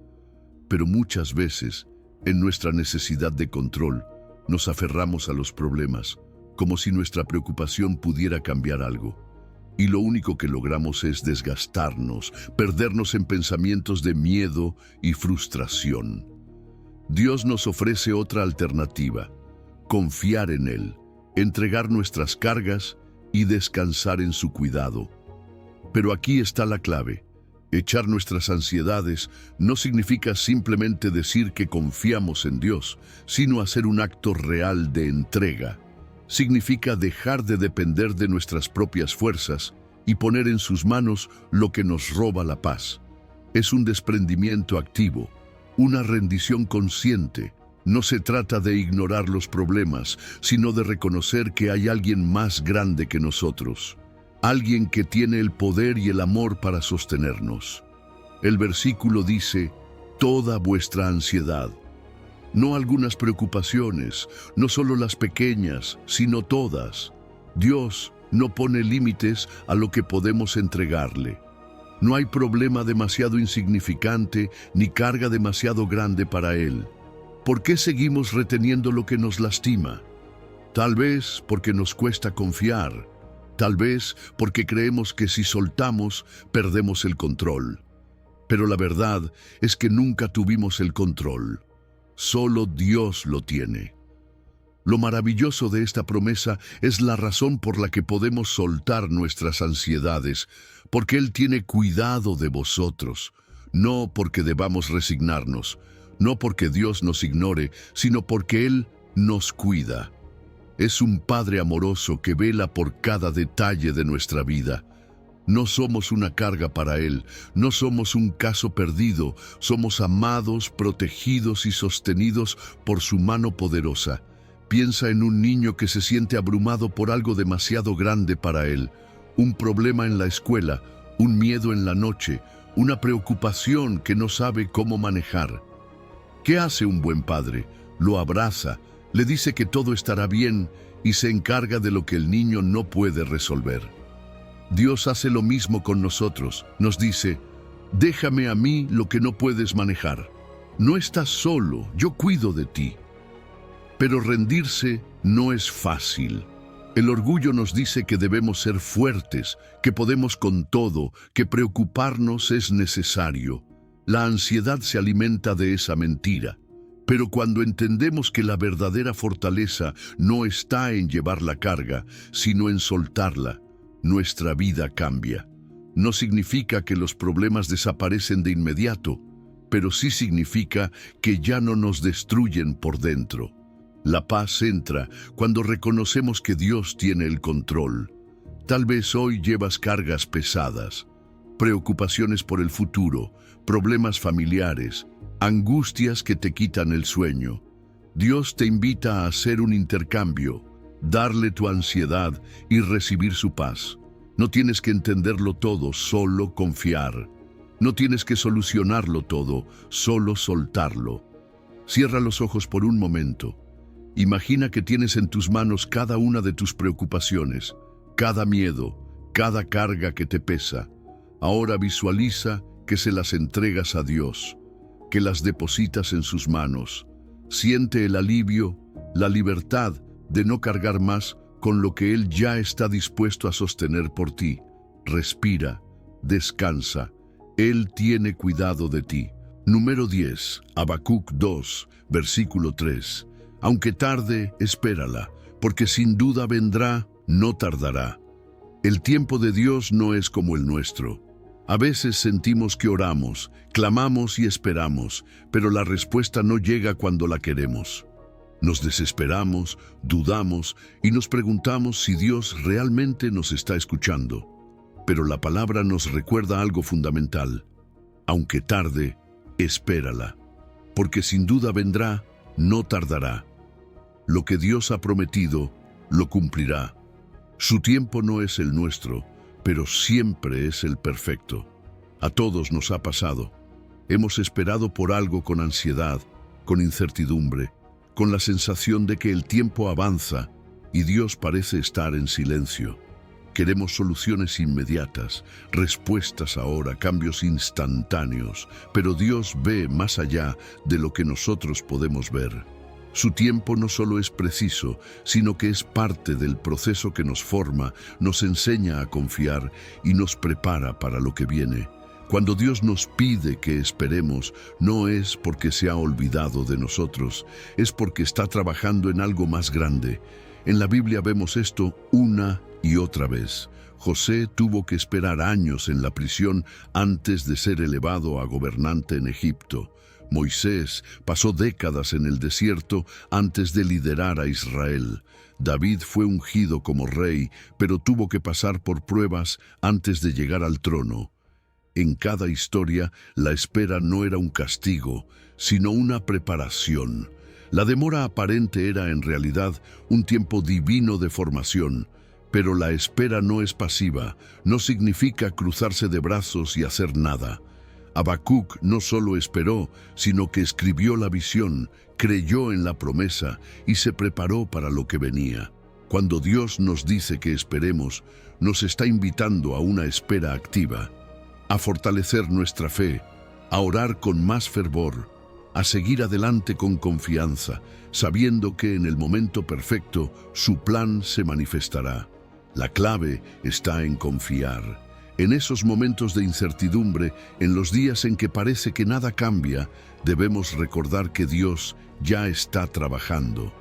Pero muchas veces, en nuestra necesidad de control, nos aferramos a los problemas, como si nuestra preocupación pudiera cambiar algo. Y lo único que logramos es desgastarnos, perdernos en pensamientos de miedo y frustración. Dios nos ofrece otra alternativa: confiar en Él, entregar nuestras cargas y descansar en su cuidado. Pero aquí está la clave. Echar nuestras ansiedades no significa simplemente decir que confiamos en Dios, sino hacer un acto real de entrega. Significa dejar de depender de nuestras propias fuerzas y poner en sus manos lo que nos roba la paz. Es un desprendimiento activo, una rendición consciente. No se trata de ignorar los problemas, sino de reconocer que hay alguien más grande que nosotros, alguien que tiene el poder y el amor para sostenernos. El versículo dice: toda vuestra ansiedad. No algunas preocupaciones, no solo las pequeñas, sino todas. Dios no pone límites a lo que podemos entregarle. No hay problema demasiado insignificante ni carga demasiado grande para Él. ¿Por qué seguimos reteniendo lo que nos lastima? Tal vez porque nos cuesta confiar. Tal vez porque creemos que si soltamos, perdemos el control. Pero la verdad es que nunca tuvimos el control. Solo Dios lo tiene. Lo maravilloso de esta promesa es la razón por la que podemos soltar nuestras ansiedades, porque Él tiene cuidado de vosotros, no porque debamos resignarnos, no porque Dios nos ignore, sino porque Él nos cuida. Es un Padre amoroso que vela por cada detalle de nuestra vida. No somos una carga para Él, no somos un caso perdido, somos amados, protegidos y sostenidos por su mano poderosa. Piensa en un niño que se siente abrumado por algo demasiado grande para él, un problema en la escuela, un miedo en la noche, una preocupación que no sabe cómo manejar. ¿Qué hace un buen padre? Lo abraza, le dice que todo estará bien y se encarga de lo que el niño no puede resolver. Dios hace lo mismo con nosotros, nos dice, déjame a mí lo que no puedes manejar. No estás solo, yo cuido de ti. Pero rendirse no es fácil. El orgullo nos dice que debemos ser fuertes, que podemos con todo, que preocuparnos es necesario. La ansiedad se alimenta de esa mentira. Pero cuando entendemos que la verdadera fortaleza no está en llevar la carga, sino en soltarla, nuestra vida cambia. No significa que los problemas desaparecen de inmediato, pero sí significa que ya no nos destruyen por dentro. La paz entra cuando reconocemos que Dios tiene el control. Tal vez hoy llevas cargas pesadas, preocupaciones por el futuro, problemas familiares, angustias que te quitan el sueño. Dios te invita a hacer un intercambio, darle tu ansiedad y recibir su paz. No tienes que entenderlo todo, solo confiar. No tienes que solucionarlo todo, solo soltarlo. Cierra los ojos por un momento. Imagina que tienes en tus manos cada una de tus preocupaciones, cada miedo, cada carga que te pesa. Ahora visualiza que se las entregas a Dios, que las depositas en sus manos. Siente el alivio, la libertad de no cargar más con lo que Él ya está dispuesto a sostener por ti. Respira, descansa. Él tiene cuidado de ti. Número 10, Habacuc 2, versículo 3. Aunque tarde, espérala, porque sin duda vendrá, no tardará. El tiempo de Dios no es como el nuestro. A veces sentimos que oramos, clamamos y esperamos, pero la respuesta no llega cuando la queremos. Nos desesperamos, dudamos y nos preguntamos si Dios realmente nos está escuchando. Pero la palabra nos recuerda algo fundamental. Aunque tarde, espérala, porque sin duda vendrá, no tardará. Lo que Dios ha prometido, lo cumplirá. Su tiempo no es el nuestro, pero siempre es el perfecto. A todos nos ha pasado. Hemos esperado por algo con ansiedad, con incertidumbre, con la sensación de que el tiempo avanza y Dios parece estar en silencio. Queremos soluciones inmediatas, respuestas ahora, cambios instantáneos, pero Dios ve más allá de lo que nosotros podemos ver. Su tiempo no solo es preciso, sino que es parte del proceso que nos forma, nos enseña a confiar y nos prepara para lo que viene. Cuando Dios nos pide que esperemos, no es porque se ha olvidado de nosotros, es porque está trabajando en algo más grande. En la Biblia vemos esto una y otra vez. José tuvo que esperar años en la prisión antes de ser elevado a gobernante en Egipto. Moisés pasó décadas en el desierto antes de liderar a Israel. David fue ungido como rey, pero tuvo que pasar por pruebas antes de llegar al trono. En cada historia, la espera no era un castigo, sino una preparación. La demora aparente era en realidad un tiempo divino de formación, pero la espera no es pasiva, no significa cruzarse de brazos y hacer nada. Habacuc no solo esperó, sino que escribió la visión, creyó en la promesa y se preparó para lo que venía. Cuando Dios nos dice que esperemos, nos está invitando a una espera activa, a fortalecer nuestra fe, a orar con más fervor, a seguir adelante con confianza, sabiendo que en el momento perfecto su plan se manifestará. La clave está en confiar, En esos momentos de incertidumbre, en los días en que parece que nada cambia, debemos recordar que Dios ya está trabajando.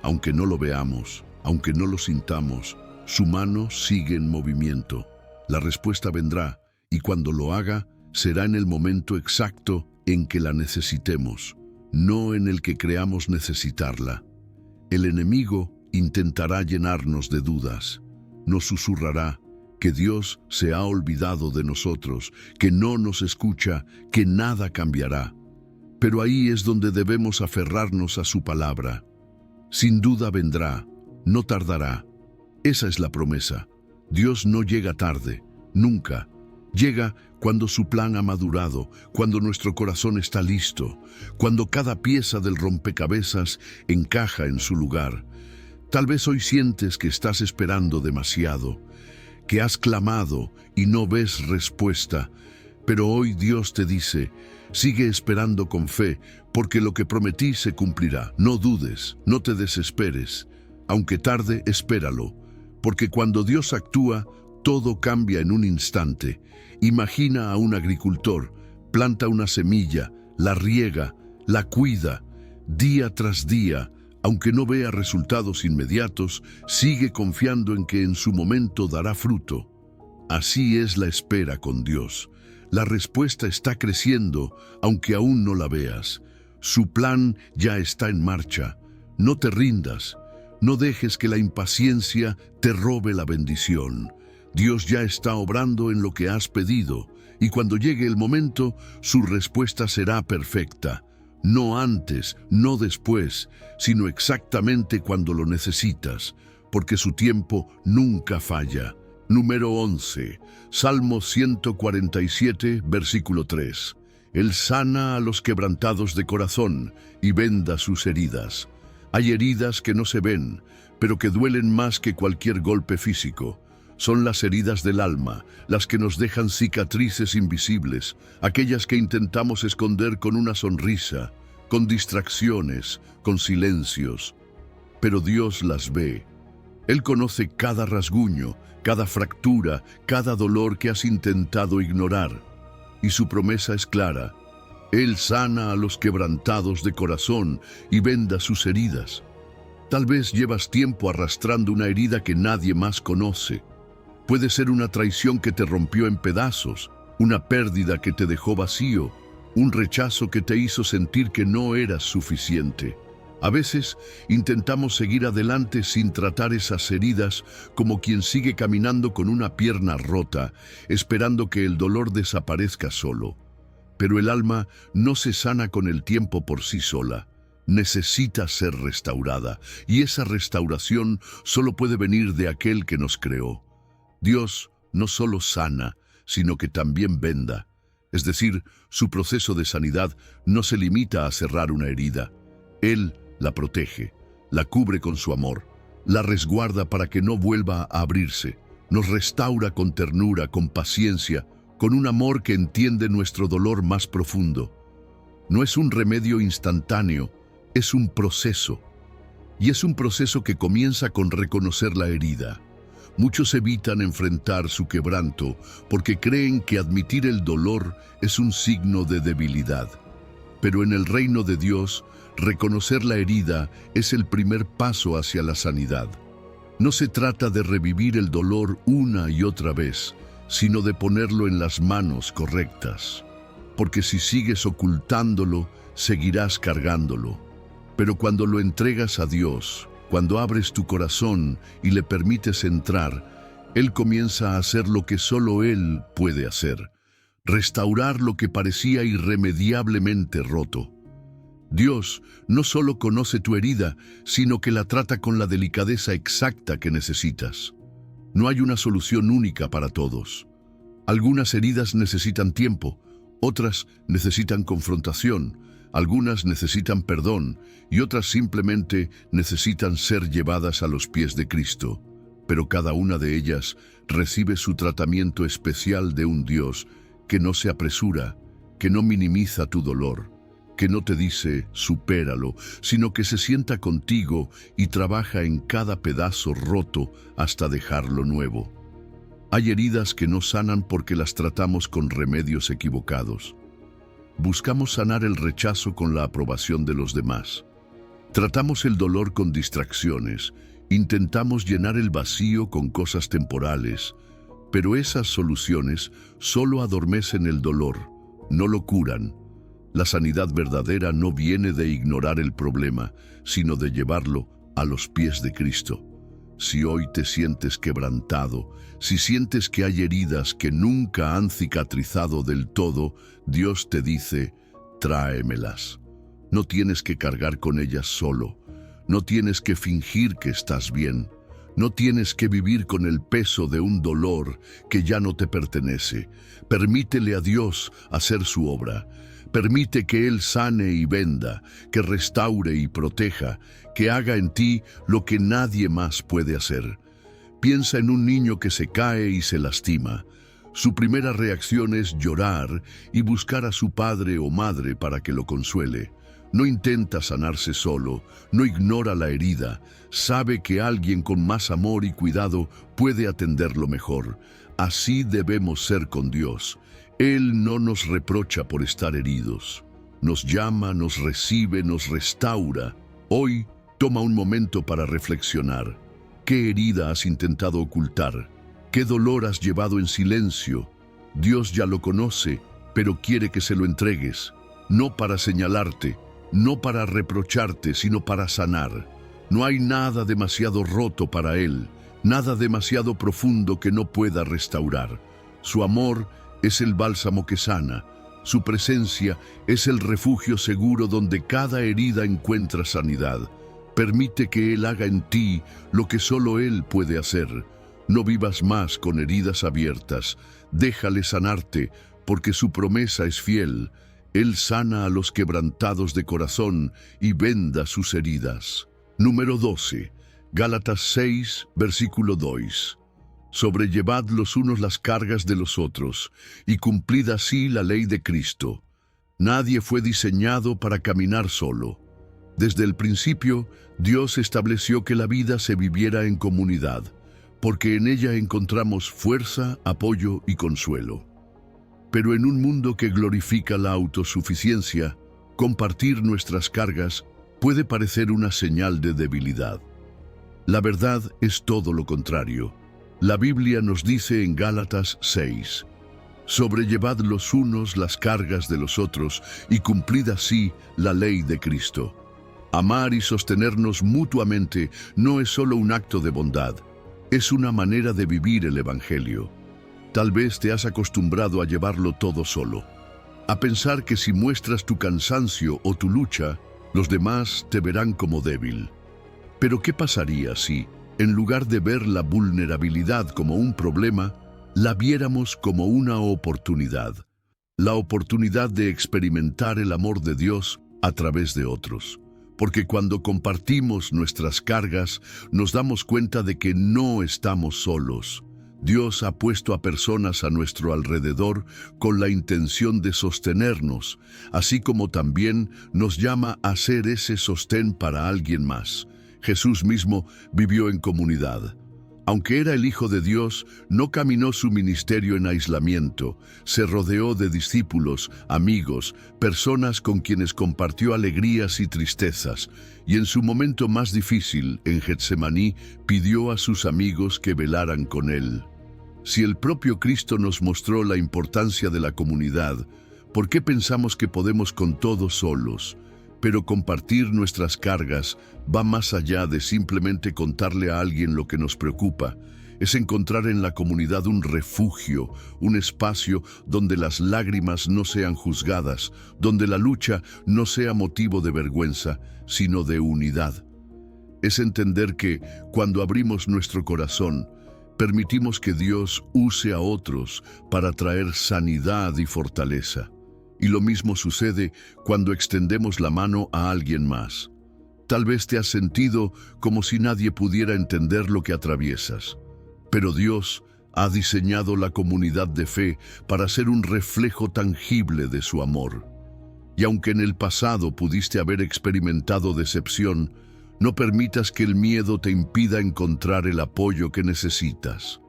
Aunque no lo veamos, aunque no lo sintamos, su mano sigue en movimiento. La respuesta vendrá, y cuando lo haga, será en el momento exacto en que la necesitemos, no en el que creamos necesitarla. El enemigo intentará llenarnos de dudas. Nos susurrará que Dios se ha olvidado de nosotros, que no nos escucha, que nada cambiará. Pero ahí es donde debemos aferrarnos a su palabra. Sin duda vendrá, no tardará. Esa es la promesa. Dios no llega tarde, nunca. Llega cuando su plan ha madurado, cuando nuestro corazón está listo, cuando cada pieza del rompecabezas encaja en su lugar. Tal vez hoy sientes que estás esperando demasiado, que has clamado y no ves respuesta, pero hoy Dios te dice, sigue esperando con fe, porque lo que prometí se cumplirá. No dudes, no te desesperes. Aunque tarde, espéralo, porque cuando Dios actúa, todo cambia en un instante. Imagina a un agricultor, planta una semilla, la riega, la cuida, día tras día. Aunque no vea resultados inmediatos, sigue confiando en que en su momento dará fruto. Así es la espera con Dios. La respuesta está creciendo, aunque aún no la veas. Su plan ya está en marcha. No te rindas. No dejes que la impaciencia te robe la bendición. Dios ya está obrando en lo que has pedido, y cuando llegue el momento, su respuesta será perfecta. No antes, no después, sino exactamente cuando lo necesitas, porque su tiempo nunca falla. Número 11, Salmo 147, versículo 3. Él sana a los quebrantados de corazón y venda sus heridas. Hay heridas que no se ven, pero que duelen más que cualquier golpe físico. Son las heridas del alma, las que nos dejan cicatrices invisibles, aquellas que intentamos esconder con una sonrisa, con distracciones, con silencios. Pero Dios las ve. Él conoce cada rasguño, cada fractura, cada dolor que has intentado ignorar. Y su promesa es clara. Él sana a los quebrantados de corazón y venda sus heridas. Tal vez llevas tiempo arrastrando una herida que nadie más conoce. Puede ser una traición que te rompió en pedazos, una pérdida que te dejó vacío, un rechazo que te hizo sentir que no eras suficiente. A veces intentamos seguir adelante sin tratar esas heridas, como quien sigue caminando con una pierna rota, esperando que el dolor desaparezca solo. Pero el alma no se sana con el tiempo por sí sola. Necesita ser restaurada, y esa restauración solo puede venir de aquel que nos creó. Dios no solo sana, sino que también venda. Es decir, su proceso de sanidad no se limita a cerrar una herida. Él la protege, la cubre con su amor, la resguarda para que no vuelva a abrirse, nos restaura con ternura, con paciencia, con un amor que entiende nuestro dolor más profundo. No es un remedio instantáneo, es un proceso. Y es un proceso que comienza con reconocer la herida. Muchos evitan enfrentar su quebranto porque creen que admitir el dolor es un signo de debilidad. Pero en el reino de Dios, reconocer la herida es el primer paso hacia la sanidad. No se trata de revivir el dolor una y otra vez, sino de ponerlo en las manos correctas. Porque si sigues ocultándolo, seguirás cargándolo. Pero cuando lo entregas a Dios, cuando abres tu corazón y le permites entrar, Él comienza a hacer lo que solo Él puede hacer: restaurar lo que parecía irremediablemente roto. Dios no solo conoce tu herida, sino que la trata con la delicadeza exacta que necesitas. No hay una solución única para todos. Algunas heridas necesitan tiempo, otras necesitan confrontación, algunas necesitan perdón y otras simplemente necesitan ser llevadas a los pies de Cristo. Pero cada una de ellas recibe su tratamiento especial de un Dios que no se apresura, que no minimiza tu dolor, que no te dice supéralo, sino que se sienta contigo y trabaja en cada pedazo roto hasta dejarlo nuevo. Hay heridas que no sanan porque las tratamos con remedios equivocados. Buscamos sanar el rechazo con la aprobación de los demás. Tratamos el dolor con distracciones, intentamos llenar el vacío con cosas temporales, pero esas soluciones solo adormecen el dolor, no lo curan. La sanidad verdadera no viene de ignorar el problema, sino de llevarlo a los pies de Cristo. Si hoy te sientes quebrantado, si sientes que hay heridas que nunca han cicatrizado del todo, Dios te dice, tráemelas. No tienes que cargar con ellas solo. No tienes que fingir que estás bien. No tienes que vivir con el peso de un dolor que ya no te pertenece. Permítele a Dios hacer su obra. Permite que Él sane y venda, que restaure y proteja, que haga en ti lo que nadie más puede hacer. Piensa en un niño que se cae y se lastima. Su primera reacción es llorar y buscar a su padre o madre para que lo consuele. No intenta sanarse solo, no ignora la herida, sabe que alguien con más amor y cuidado puede atenderlo mejor. Así debemos ser con Dios. Él no nos reprocha por estar heridos. Nos llama, nos recibe, nos restaura. Hoy, toma un momento para reflexionar. ¿Qué herida has intentado ocultar? ¿Qué dolor has llevado en silencio? Dios ya lo conoce, pero quiere que se lo entregues. No para señalarte, no para reprocharte, sino para sanar. No hay nada demasiado roto para Él, nada demasiado profundo que no pueda restaurar. Su amor es el bálsamo que sana. Su presencia es el refugio seguro donde cada herida encuentra sanidad. Permite que Él haga en ti lo que solo Él puede hacer. No vivas más con heridas abiertas. Déjale sanarte, porque su promesa es fiel. Él sana a los quebrantados de corazón y venda sus heridas. Número 12. Gálatas 6, versículo 2. Sobrellevad los unos las cargas de los otros, y cumplid así la ley de Cristo. Nadie fue diseñado para caminar solo. Desde el principio, Dios estableció que la vida se viviera en comunidad, porque en ella encontramos fuerza, apoyo y consuelo. Pero en un mundo que glorifica la autosuficiencia, compartir nuestras cargas puede parecer una señal de debilidad. La verdad es todo lo contrario. La Biblia nos dice en Gálatas 6, sobrellevad los unos las cargas de los otros y cumplid así la ley de Cristo. Amar y sostenernos mutuamente no es solo un acto de bondad, es una manera de vivir el Evangelio. Tal vez te has acostumbrado a llevarlo todo solo, a pensar que si muestras tu cansancio o tu lucha, los demás te verán como débil. Pero ¿qué pasaría si, en lugar de ver la vulnerabilidad como un problema, la viéramos como una oportunidad? La oportunidad de experimentar el amor de Dios a través de otros. Porque cuando compartimos nuestras cargas, nos damos cuenta de que no estamos solos. Dios ha puesto a personas a nuestro alrededor con la intención de sostenernos, así como también nos llama a ser ese sostén para alguien más. Jesús mismo vivió en comunidad. Aunque era el Hijo de Dios, no caminó su ministerio en aislamiento. Se rodeó de discípulos, amigos, personas con quienes compartió alegrías y tristezas. Y en su momento más difícil, en Getsemaní, pidió a sus amigos que velaran con él. Si el propio Cristo nos mostró la importancia de la comunidad, ¿por qué pensamos que podemos con todo solos? Pero compartir nuestras cargas va más allá de simplemente contarle a alguien lo que nos preocupa. Es encontrar en la comunidad un refugio, un espacio donde las lágrimas no sean juzgadas, donde la lucha no sea motivo de vergüenza, sino de unidad. Es entender que, cuando abrimos nuestro corazón, permitimos que Dios use a otros para traer sanidad y fortaleza. Y lo mismo sucede cuando extendemos la mano a alguien más. Tal vez te has sentido como si nadie pudiera entender lo que atraviesas. Pero Dios ha diseñado la comunidad de fe para ser un reflejo tangible de su amor. Y aunque en el pasado pudiste haber experimentado decepción, no permitas que el miedo te impida encontrar el apoyo que necesitas.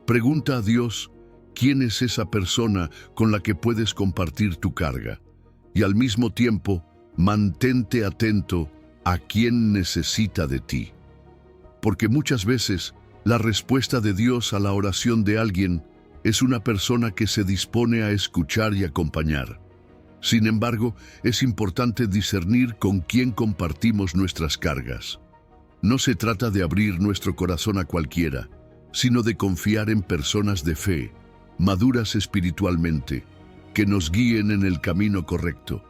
Pregunta a Dios quién es esa persona con la que puedes compartir tu carga. Y al mismo tiempo, mantente atento a quien necesita de ti. Porque muchas veces la respuesta de Dios a la oración de alguien es una persona que se dispone a escuchar y acompañar. Sin embargo, es importante discernir con quién compartimos nuestras cargas. No se trata de abrir nuestro corazón a cualquiera, sino de confiar en personas de fe, maduras espiritualmente, que nos guíen en el camino correcto.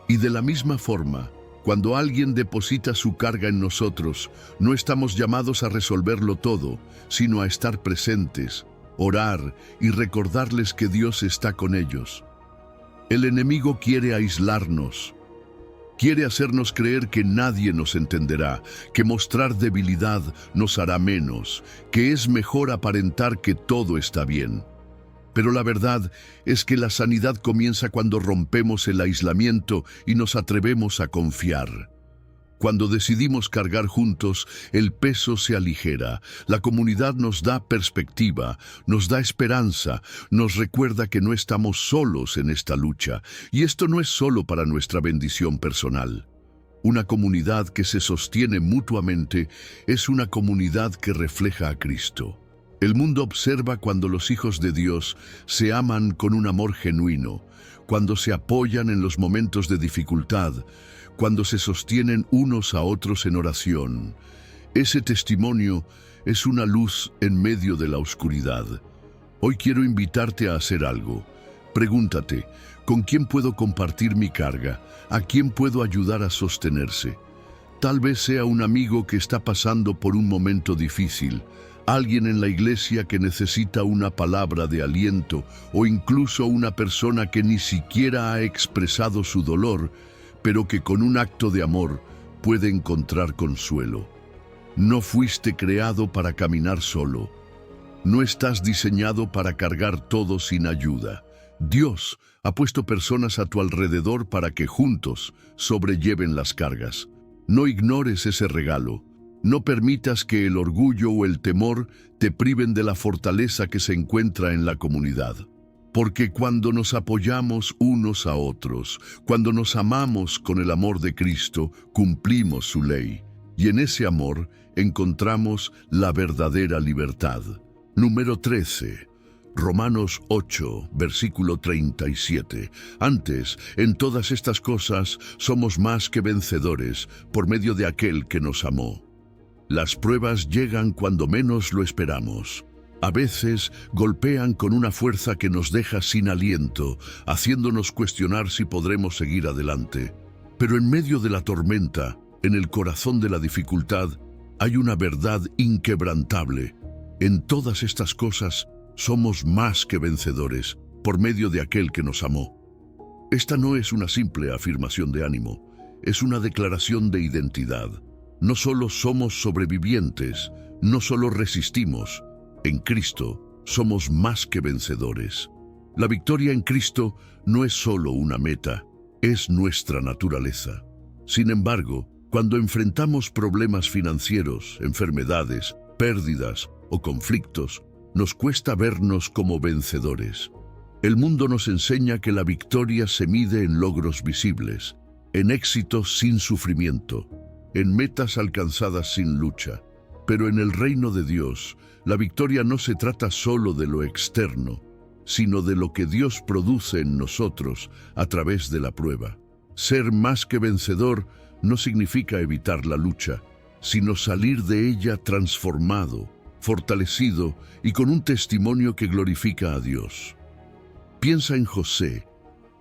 Y de la misma forma, cuando alguien deposita su carga en nosotros, no estamos llamados a resolverlo todo, sino a estar presentes, orar y recordarles que Dios está con ellos. El enemigo quiere aislarnos. Quiere hacernos creer que nadie nos entenderá, que mostrar debilidad nos hará menos, que es mejor aparentar que todo está bien. Pero la verdad es que la sanidad comienza cuando rompemos el aislamiento y nos atrevemos a confiar. Cuando decidimos cargar juntos, el peso se aligera. La comunidad nos da perspectiva, nos da esperanza, nos recuerda que no estamos solos en esta lucha. Y esto no es solo para nuestra bendición personal. Una comunidad que se sostiene mutuamente es una comunidad que refleja a Cristo. El mundo observa cuando los hijos de Dios se aman con un amor genuino, cuando se apoyan en los momentos de dificultad, cuando se sostienen unos a otros en oración. Ese testimonio es una luz en medio de la oscuridad. Hoy quiero invitarte a hacer algo. Pregúntate, ¿con quién puedo compartir mi carga? ¿A quién puedo ayudar a sostenerse? Tal vez sea un amigo que está pasando por un momento difícil, alguien en la iglesia que necesita una palabra de aliento, o incluso una persona que ni siquiera ha expresado su dolor, pero que con un acto de amor puede encontrar consuelo. No fuiste creado para caminar solo. No estás diseñado para cargar todo sin ayuda. Dios ha puesto personas a tu alrededor para que juntos sobrelleven las cargas. No ignores ese regalo. No permitas que el orgullo o el temor te priven de la fortaleza que se encuentra en la comunidad. Porque cuando nos apoyamos unos a otros, cuando nos amamos con el amor de Cristo, cumplimos su ley. Y en ese amor encontramos la verdadera libertad. Número 13. Romanos 8, versículo 37. Antes, en todas estas cosas, somos más que vencedores por medio de aquel que nos amó. Las pruebas llegan cuando menos lo esperamos. A veces golpean con una fuerza que nos deja sin aliento, haciéndonos cuestionar si podremos seguir adelante. Pero en medio de la tormenta, en el corazón de la dificultad, hay una verdad inquebrantable. En todas estas cosas, somos más que vencedores por medio de aquel que nos amó. Esta no es una simple afirmación de ánimo, es una declaración de identidad. No solo somos sobrevivientes, no solo resistimos. En Cristo somos más que vencedores. La victoria en Cristo no es solo una meta, es nuestra naturaleza. Sin embargo, cuando enfrentamos problemas financieros, enfermedades, pérdidas o conflictos, nos cuesta vernos como vencedores. El mundo nos enseña que la victoria se mide en logros visibles, en éxitos sin sufrimiento, en metas alcanzadas sin lucha. Pero en el reino de Dios, la victoria no se trata solo de lo externo, sino de lo que Dios produce en nosotros a través de la prueba. Ser más que vencedor no significa evitar la lucha, sino salir de ella transformado, fortalecido y con un testimonio que glorifica a Dios. Piensa en José,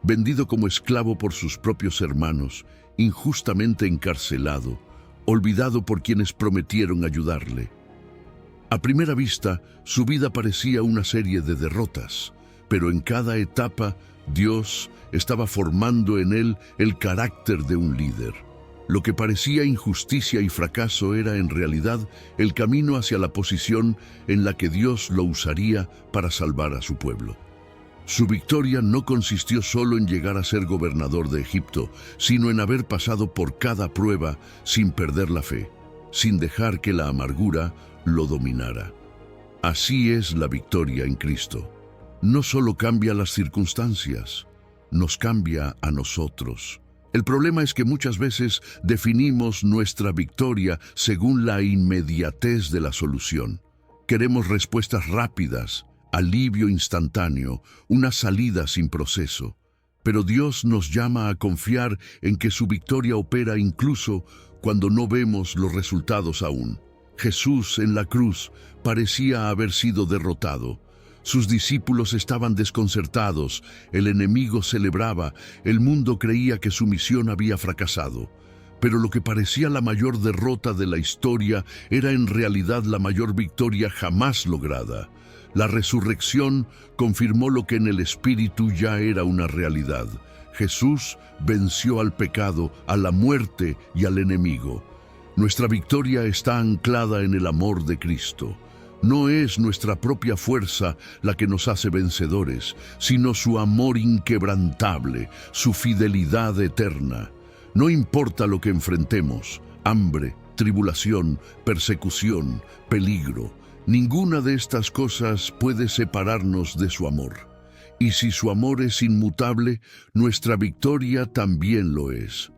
vendido como esclavo por sus propios hermanos, injustamente encarcelado, olvidado por quienes prometieron ayudarle. A primera vista, su vida parecía una serie de derrotas, pero en cada etapa, Dios estaba formando en él el carácter de un líder. Lo que parecía injusticia y fracaso era en realidad el camino hacia la posición en la que Dios lo usaría para salvar a su pueblo. Su victoria no consistió solo en llegar a ser gobernador de Egipto, sino en haber pasado por cada prueba sin perder la fe, sin dejar que la amargura lo dominara. Así es la victoria en Cristo. No solo cambia las circunstancias, nos cambia a nosotros. El problema es que muchas veces definimos nuestra victoria según la inmediatez de la solución. Queremos respuestas rápidas, alivio instantáneo, una salida sin proceso. Pero Dios nos llama a confiar en que su victoria opera incluso cuando no vemos los resultados aún. Jesús en la cruz parecía haber sido derrotado. Sus discípulos estaban desconcertados, el enemigo celebraba, el mundo creía que su misión había fracasado. Pero lo que parecía la mayor derrota de la historia era en realidad la mayor victoria jamás lograda. La resurrección confirmó lo que en el Espíritu ya era una realidad. Jesús venció al pecado, a la muerte y al enemigo. Nuestra victoria está anclada en el amor de Cristo. No es nuestra propia fuerza la que nos hace vencedores, sino su amor inquebrantable, su fidelidad eterna. No importa lo que enfrentemos, hambre, tribulación, persecución, peligro, ninguna de estas cosas puede separarnos de su amor. Y si su amor es inmutable, nuestra victoria también lo es.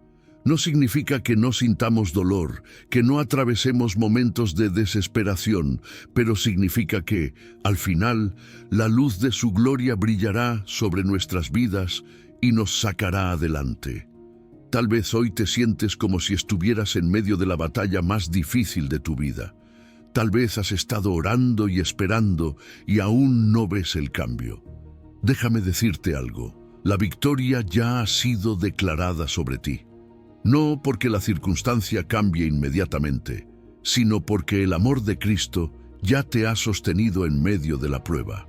No significa que no sintamos dolor, que no atravesemos momentos de desesperación, pero significa que, al final, la luz de su gloria brillará sobre nuestras vidas y nos sacará adelante. Tal vez hoy te sientes como si estuvieras en medio de la batalla más difícil de tu vida. Tal vez has estado orando y esperando y aún no ves el cambio. Déjame decirte algo, la victoria ya ha sido declarada sobre ti. No porque la circunstancia cambie inmediatamente, sino porque el amor de Cristo ya te ha sostenido en medio de la prueba.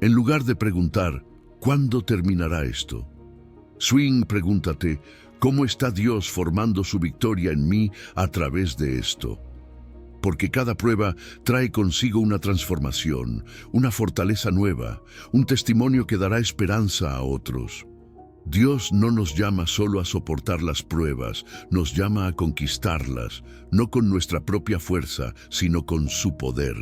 En lugar de preguntar, ¿cuándo terminará esto? Swing, pregúntate, ¿cómo está Dios formando su victoria en mí a través de esto? Porque cada prueba trae consigo una transformación, una fortaleza nueva, un testimonio que dará esperanza a otros. Dios no nos llama solo a soportar las pruebas, nos llama a conquistarlas, no con nuestra propia fuerza, sino con su poder,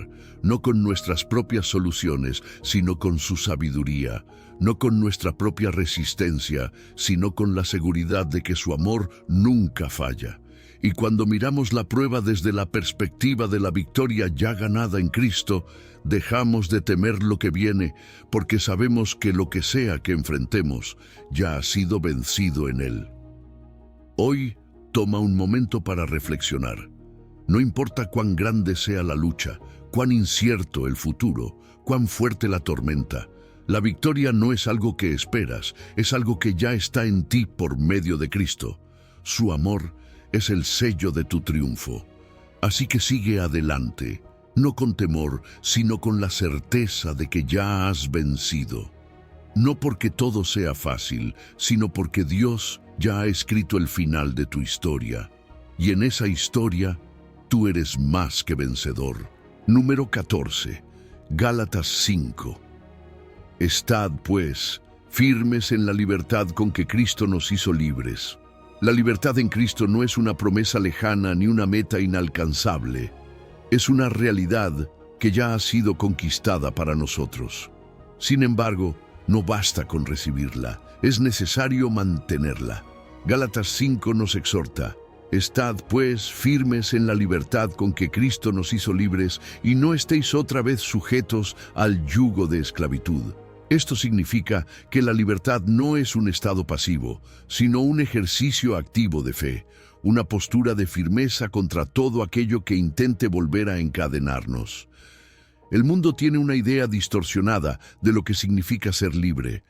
no con nuestras propias soluciones, sino con su sabiduría, no con nuestra propia resistencia, sino con la seguridad de que su amor nunca falla. Y cuando miramos la prueba desde la perspectiva de la victoria ya ganada en Cristo, dejamos de temer lo que viene, porque sabemos que lo que sea que enfrentemos ya ha sido vencido en Él. Hoy, toma un momento para reflexionar. No importa cuán grande sea la lucha, cuán incierto el futuro, cuán fuerte la tormenta, la victoria no es algo que esperas, es algo que ya está en ti por medio de Cristo. Su amor es el sello de tu triunfo. Así que sigue adelante, no con temor, sino con la certeza de que ya has vencido. No porque todo sea fácil, sino porque Dios ya ha escrito el final de tu historia. Y en esa historia, tú eres más que vencedor. Número 14. Gálatas 5. Estad, pues, firmes en la libertad con que Cristo nos hizo libres. La libertad en Cristo no es una promesa lejana ni una meta inalcanzable. Es una realidad que ya ha sido conquistada para nosotros. Sin embargo, no basta con recibirla, es necesario mantenerla. Gálatas 5 nos exhorta: estad, pues, firmes en la libertad con que Cristo nos hizo libres y no estéis otra vez sujetos al yugo de esclavitud. Esto significa que la libertad no es un estado pasivo, sino un ejercicio activo de fe, una postura de firmeza contra todo aquello que intente volver a encadenarnos. El mundo tiene una idea distorsionada de lo que significa ser libre.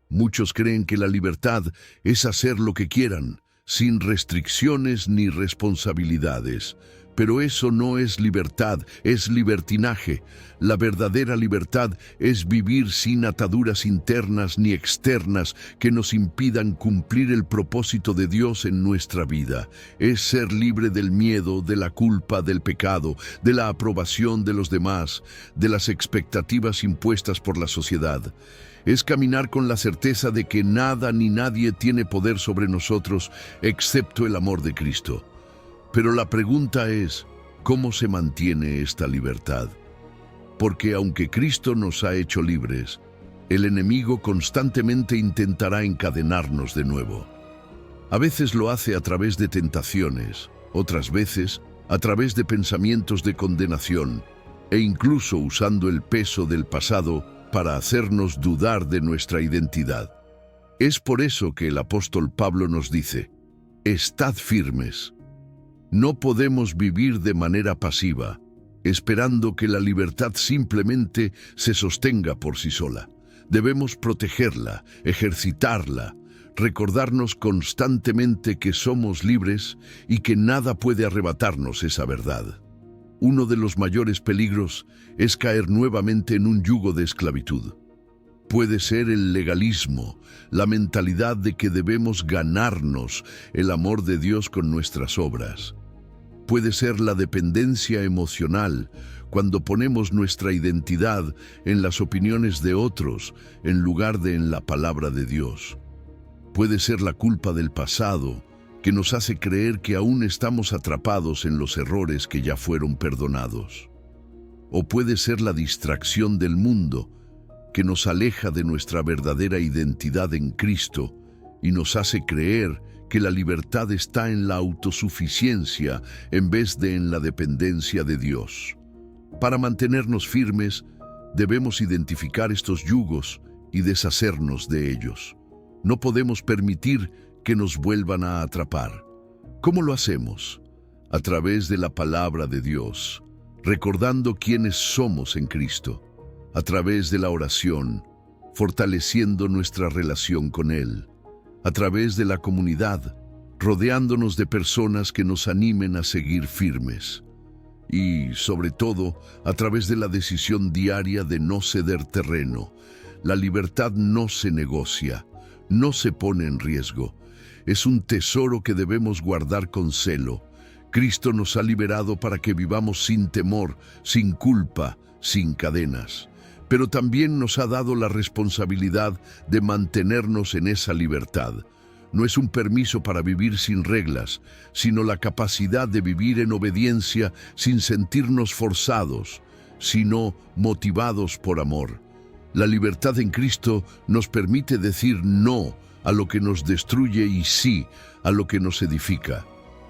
Muchos creen que la libertad es hacer lo que quieran, sin restricciones ni responsabilidades. Pero eso no es libertad, es libertinaje. La verdadera libertad es vivir sin ataduras internas ni externas que nos impidan cumplir el propósito de Dios en nuestra vida. Es ser libre del miedo, de la culpa, del pecado, de la aprobación de los demás, de las expectativas impuestas por la sociedad. Es caminar con la certeza de que nada ni nadie tiene poder sobre nosotros excepto el amor de Cristo. Pero la pregunta es, ¿cómo se mantiene esta libertad? porque aunque Cristo nos ha hecho libres, el enemigo constantemente intentará encadenarnos de nuevo. A veces lo hace a través de tentaciones, otras veces a través de pensamientos de condenación e incluso usando el peso del pasado para hacernos dudar de nuestra identidad. Es por eso que el apóstol Pablo nos dice: estad firmes. No podemos vivir de manera pasiva, esperando que la libertad simplemente se sostenga por sí sola. Debemos protegerla, ejercitarla, recordarnos constantemente que somos libres y que nada puede arrebatarnos esa verdad. Uno de los mayores peligros es caer nuevamente en un yugo de esclavitud. Puede ser el legalismo, la mentalidad de que debemos ganarnos el amor de Dios con nuestras obras. Puede ser la dependencia emocional, cuando ponemos nuestra identidad en las opiniones de otros en lugar de en la palabra de Dios. Puede ser la culpa del pasado, que nos hace creer que aún estamos atrapados en los errores que ya fueron perdonados. O puede ser la distracción del mundo, que nos aleja de nuestra verdadera identidad en Cristo y nos hace creer que la libertad está en la autosuficiencia en vez de en la dependencia de Dios. Para mantenernos firmes, debemos identificar estos yugos y deshacernos de ellos. No podemos permitir que nos vuelvan a atrapar. ¿Cómo lo hacemos? A través de la palabra de Dios, recordando quiénes somos en Cristo, a través de la oración, fortaleciendo nuestra relación con Él, a través de la comunidad, rodeándonos de personas que nos animen a seguir firmes, y, sobre todo, a través de la decisión diaria de no ceder terreno. La libertad no se negocia, no se pone en riesgo. Es un tesoro que debemos guardar con celo. Cristo nos ha liberado para que vivamos sin temor, sin culpa, sin cadenas. Pero también nos ha dado la responsabilidad de mantenernos en esa libertad. No es un permiso para vivir sin reglas, sino la capacidad de vivir en obediencia sin sentirnos forzados, sino motivados por amor. La libertad en Cristo nos permite decir no a lo que nos destruye y sí a lo que nos edifica.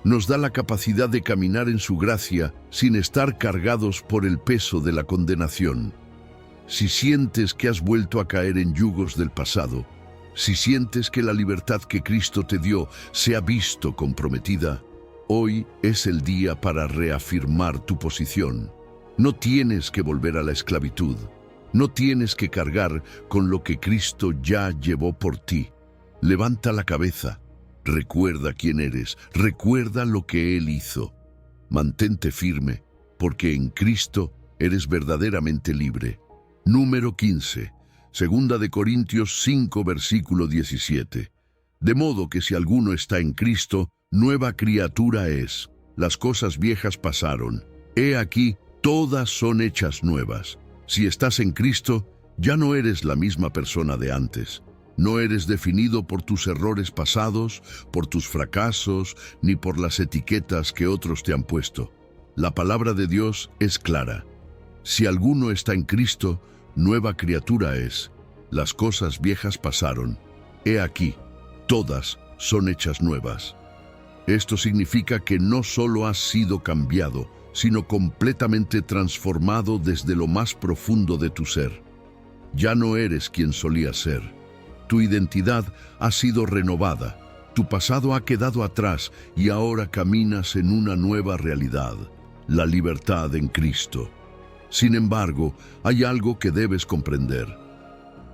Nos da la capacidad de caminar en su gracia sin estar cargados por el peso de la condenación. Si sientes que has vuelto a caer en yugos del pasado, si sientes que la libertad que Cristo te dio se ha visto comprometida, hoy es el día para reafirmar tu posición. No tienes que volver a la esclavitud. No tienes que cargar con lo que Cristo ya llevó por ti. Levanta la cabeza. Recuerda quién eres. Recuerda lo que Él hizo. Mantente firme, porque en Cristo eres verdaderamente libre. Número 15. Segunda de Corintios 5, versículo 17. De modo que si alguno está en Cristo, nueva criatura es. Las cosas viejas pasaron. He aquí, todas son hechas nuevas. Si estás en Cristo, ya no eres la misma persona de antes. No eres definido por tus errores pasados, por tus fracasos, ni por las etiquetas que otros te han puesto. La palabra de Dios es clara. Si alguno está en Cristo, nueva criatura es. Las cosas viejas pasaron. He aquí, todas son hechas nuevas. Esto significa que no solo has sido cambiado, sino completamente transformado desde lo más profundo de tu ser. Ya no eres quien solías ser. Tu identidad ha sido renovada. Tu pasado ha quedado atrás y ahora caminas en una nueva realidad, la libertad en Cristo. Sin embargo, hay algo que debes comprender.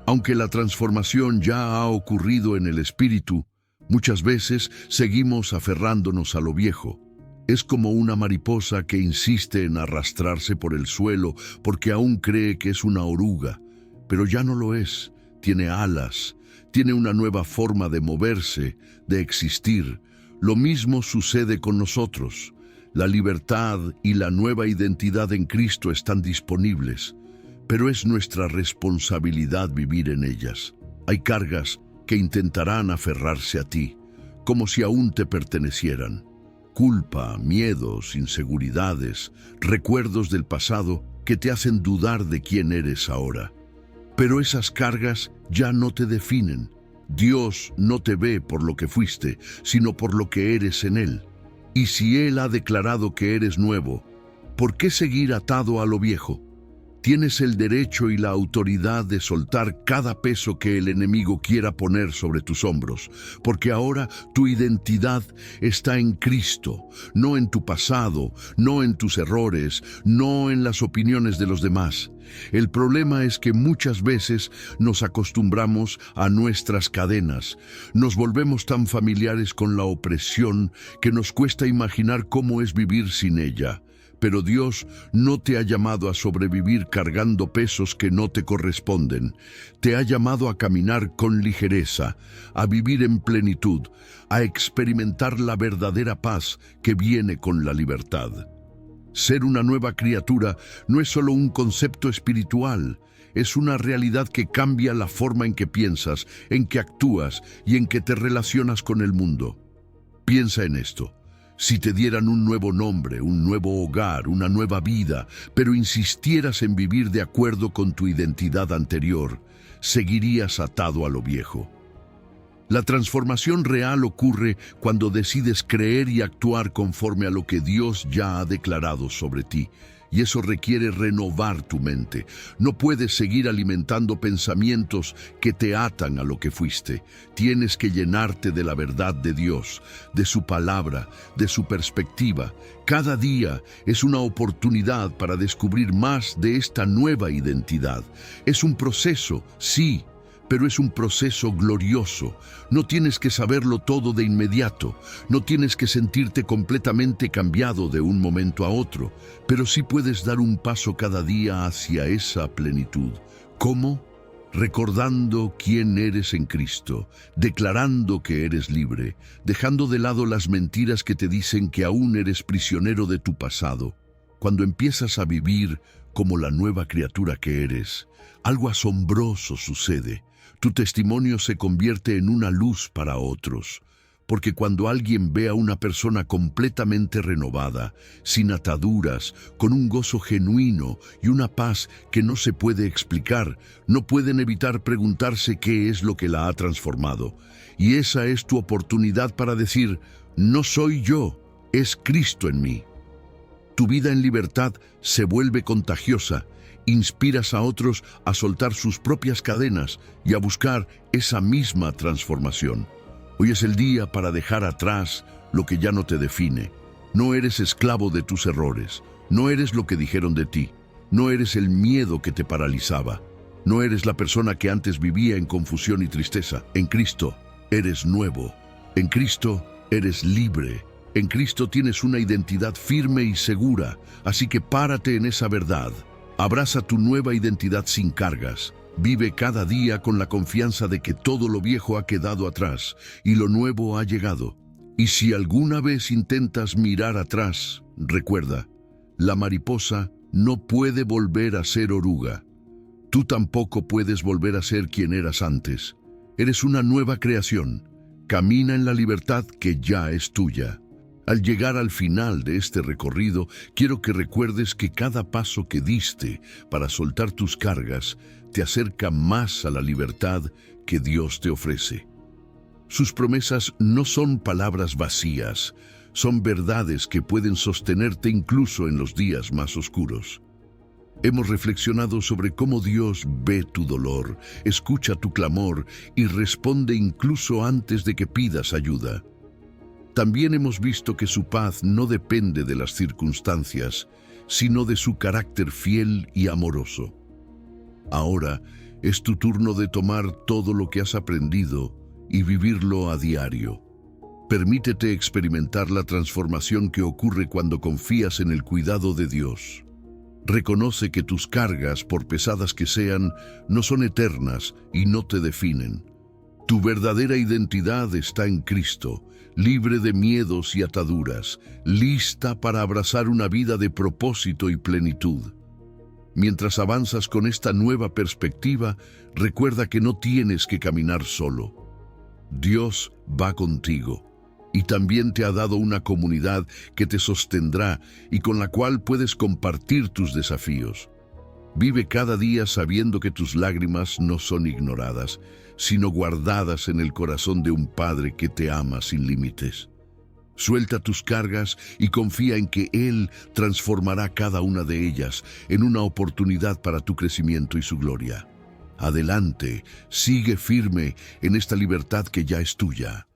Aunque la transformación ya ha ocurrido en el espíritu, muchas veces seguimos aferrándonos a lo viejo. Es como una mariposa que insiste en arrastrarse por el suelo porque aún cree que es una oruga, pero ya no lo es. Tiene alas, tiene una nueva forma de moverse, de existir. Lo mismo sucede con nosotros. La libertad y la nueva identidad en Cristo están disponibles, pero es nuestra responsabilidad vivir en ellas. Hay cargas que intentarán aferrarse a ti, como si aún te pertenecieran. Culpa, miedos, inseguridades, recuerdos del pasado que te hacen dudar de quién eres ahora. Pero esas cargas ya no te definen. Dios no te ve por lo que fuiste, sino por lo que eres en Él. Y si Él ha declarado que eres nuevo, ¿por qué seguir atado a lo viejo? Tienes el derecho y la autoridad de soltar cada peso que el enemigo quiera poner sobre tus hombros, porque ahora tu identidad está en Cristo, no en tu pasado, no en tus errores, no en las opiniones de los demás. El problema es que muchas veces nos acostumbramos a nuestras cadenas, nos volvemos tan familiares con la opresión que nos cuesta imaginar cómo es vivir sin ella. Pero Dios no te ha llamado a sobrevivir cargando pesos que no te corresponden. Te ha llamado a caminar con ligereza, a vivir en plenitud, a experimentar la verdadera paz que viene con la libertad. Ser una nueva criatura no es solo un concepto espiritual, es una realidad que cambia la forma en que piensas, en que actúas y en que te relacionas con el mundo. Piensa en esto. Si te dieran un nuevo nombre, un nuevo hogar, una nueva vida, pero insistieras en vivir de acuerdo con tu identidad anterior, seguirías atado a lo viejo. La transformación real ocurre cuando decides creer y actuar conforme a lo que Dios ya ha declarado sobre ti. Y eso requiere renovar tu mente. No puedes seguir alimentando pensamientos que te atan a lo que fuiste. Tienes que llenarte de la verdad de Dios, de su palabra, de su perspectiva. Cada día es una oportunidad para descubrir más de esta nueva identidad. Es un proceso, sí, pero es un proceso glorioso. No tienes que saberlo todo de inmediato, no tienes que sentirte completamente cambiado de un momento a otro, pero sí puedes dar un paso cada día hacia esa plenitud. ¿Cómo? Recordando quién eres en Cristo, declarando que eres libre, dejando de lado las mentiras que te dicen que aún eres prisionero de tu pasado. Cuando empiezas a vivir como la nueva criatura que eres, algo asombroso sucede. Tu testimonio se convierte en una luz para otros, porque cuando alguien ve a una persona completamente renovada, sin ataduras, con un gozo genuino y una paz que no se puede explicar, no pueden evitar preguntarse qué es lo que la ha transformado. Y esa es tu oportunidad para decir, no soy yo, es Cristo en mí. Tu vida en libertad se vuelve contagiosa. Inspiras a otros a soltar sus propias cadenas y a buscar esa misma transformación. Hoy es el día para dejar atrás lo que ya no te define. No eres esclavo de tus errores. No eres lo que dijeron de ti. No eres el miedo que te paralizaba. No eres la persona que antes vivía en confusión y tristeza. En Cristo eres nuevo. En Cristo eres libre. En Cristo tienes una identidad firme y segura. Así que párate en esa verdad. Abraza tu nueva identidad sin cargas. Vive cada día con la confianza de que todo lo viejo ha quedado atrás y lo nuevo ha llegado. Y si alguna vez intentas mirar atrás, recuerda, la mariposa no puede volver a ser oruga. Tú tampoco puedes volver a ser quien eras antes. Eres una nueva creación. Camina en la libertad que ya es tuya. Al llegar al final de este recorrido, quiero que recuerdes que cada paso que diste para soltar tus cargas te acerca más a la libertad que Dios te ofrece. Sus promesas no son palabras vacías, son verdades que pueden sostenerte incluso en los días más oscuros. Hemos reflexionado sobre cómo Dios ve tu dolor, escucha tu clamor y responde incluso antes de que pidas ayuda. También hemos visto que su paz no depende de las circunstancias, sino de su carácter fiel y amoroso. Ahora es tu turno de tomar todo lo que has aprendido y vivirlo a diario. Permítete experimentar la transformación que ocurre cuando confías en el cuidado de Dios. Reconoce que tus cargas, por pesadas que sean, no son eternas y no te definen. Tu verdadera identidad está en Cristo, libre de miedos y ataduras, lista para abrazar una vida de propósito y plenitud. Mientras avanzas con esta nueva perspectiva, recuerda que no tienes que caminar solo. Dios va contigo y también te ha dado una comunidad que te sostendrá y con la cual puedes compartir tus desafíos. Vive cada día sabiendo que tus lágrimas no son ignoradas, sino guardadas en el corazón de un Padre que te ama sin límites. Suelta tus cargas y confía en que Él transformará cada una de ellas en una oportunidad para tu crecimiento y su gloria. Adelante, sigue firme en esta libertad que ya es tuya.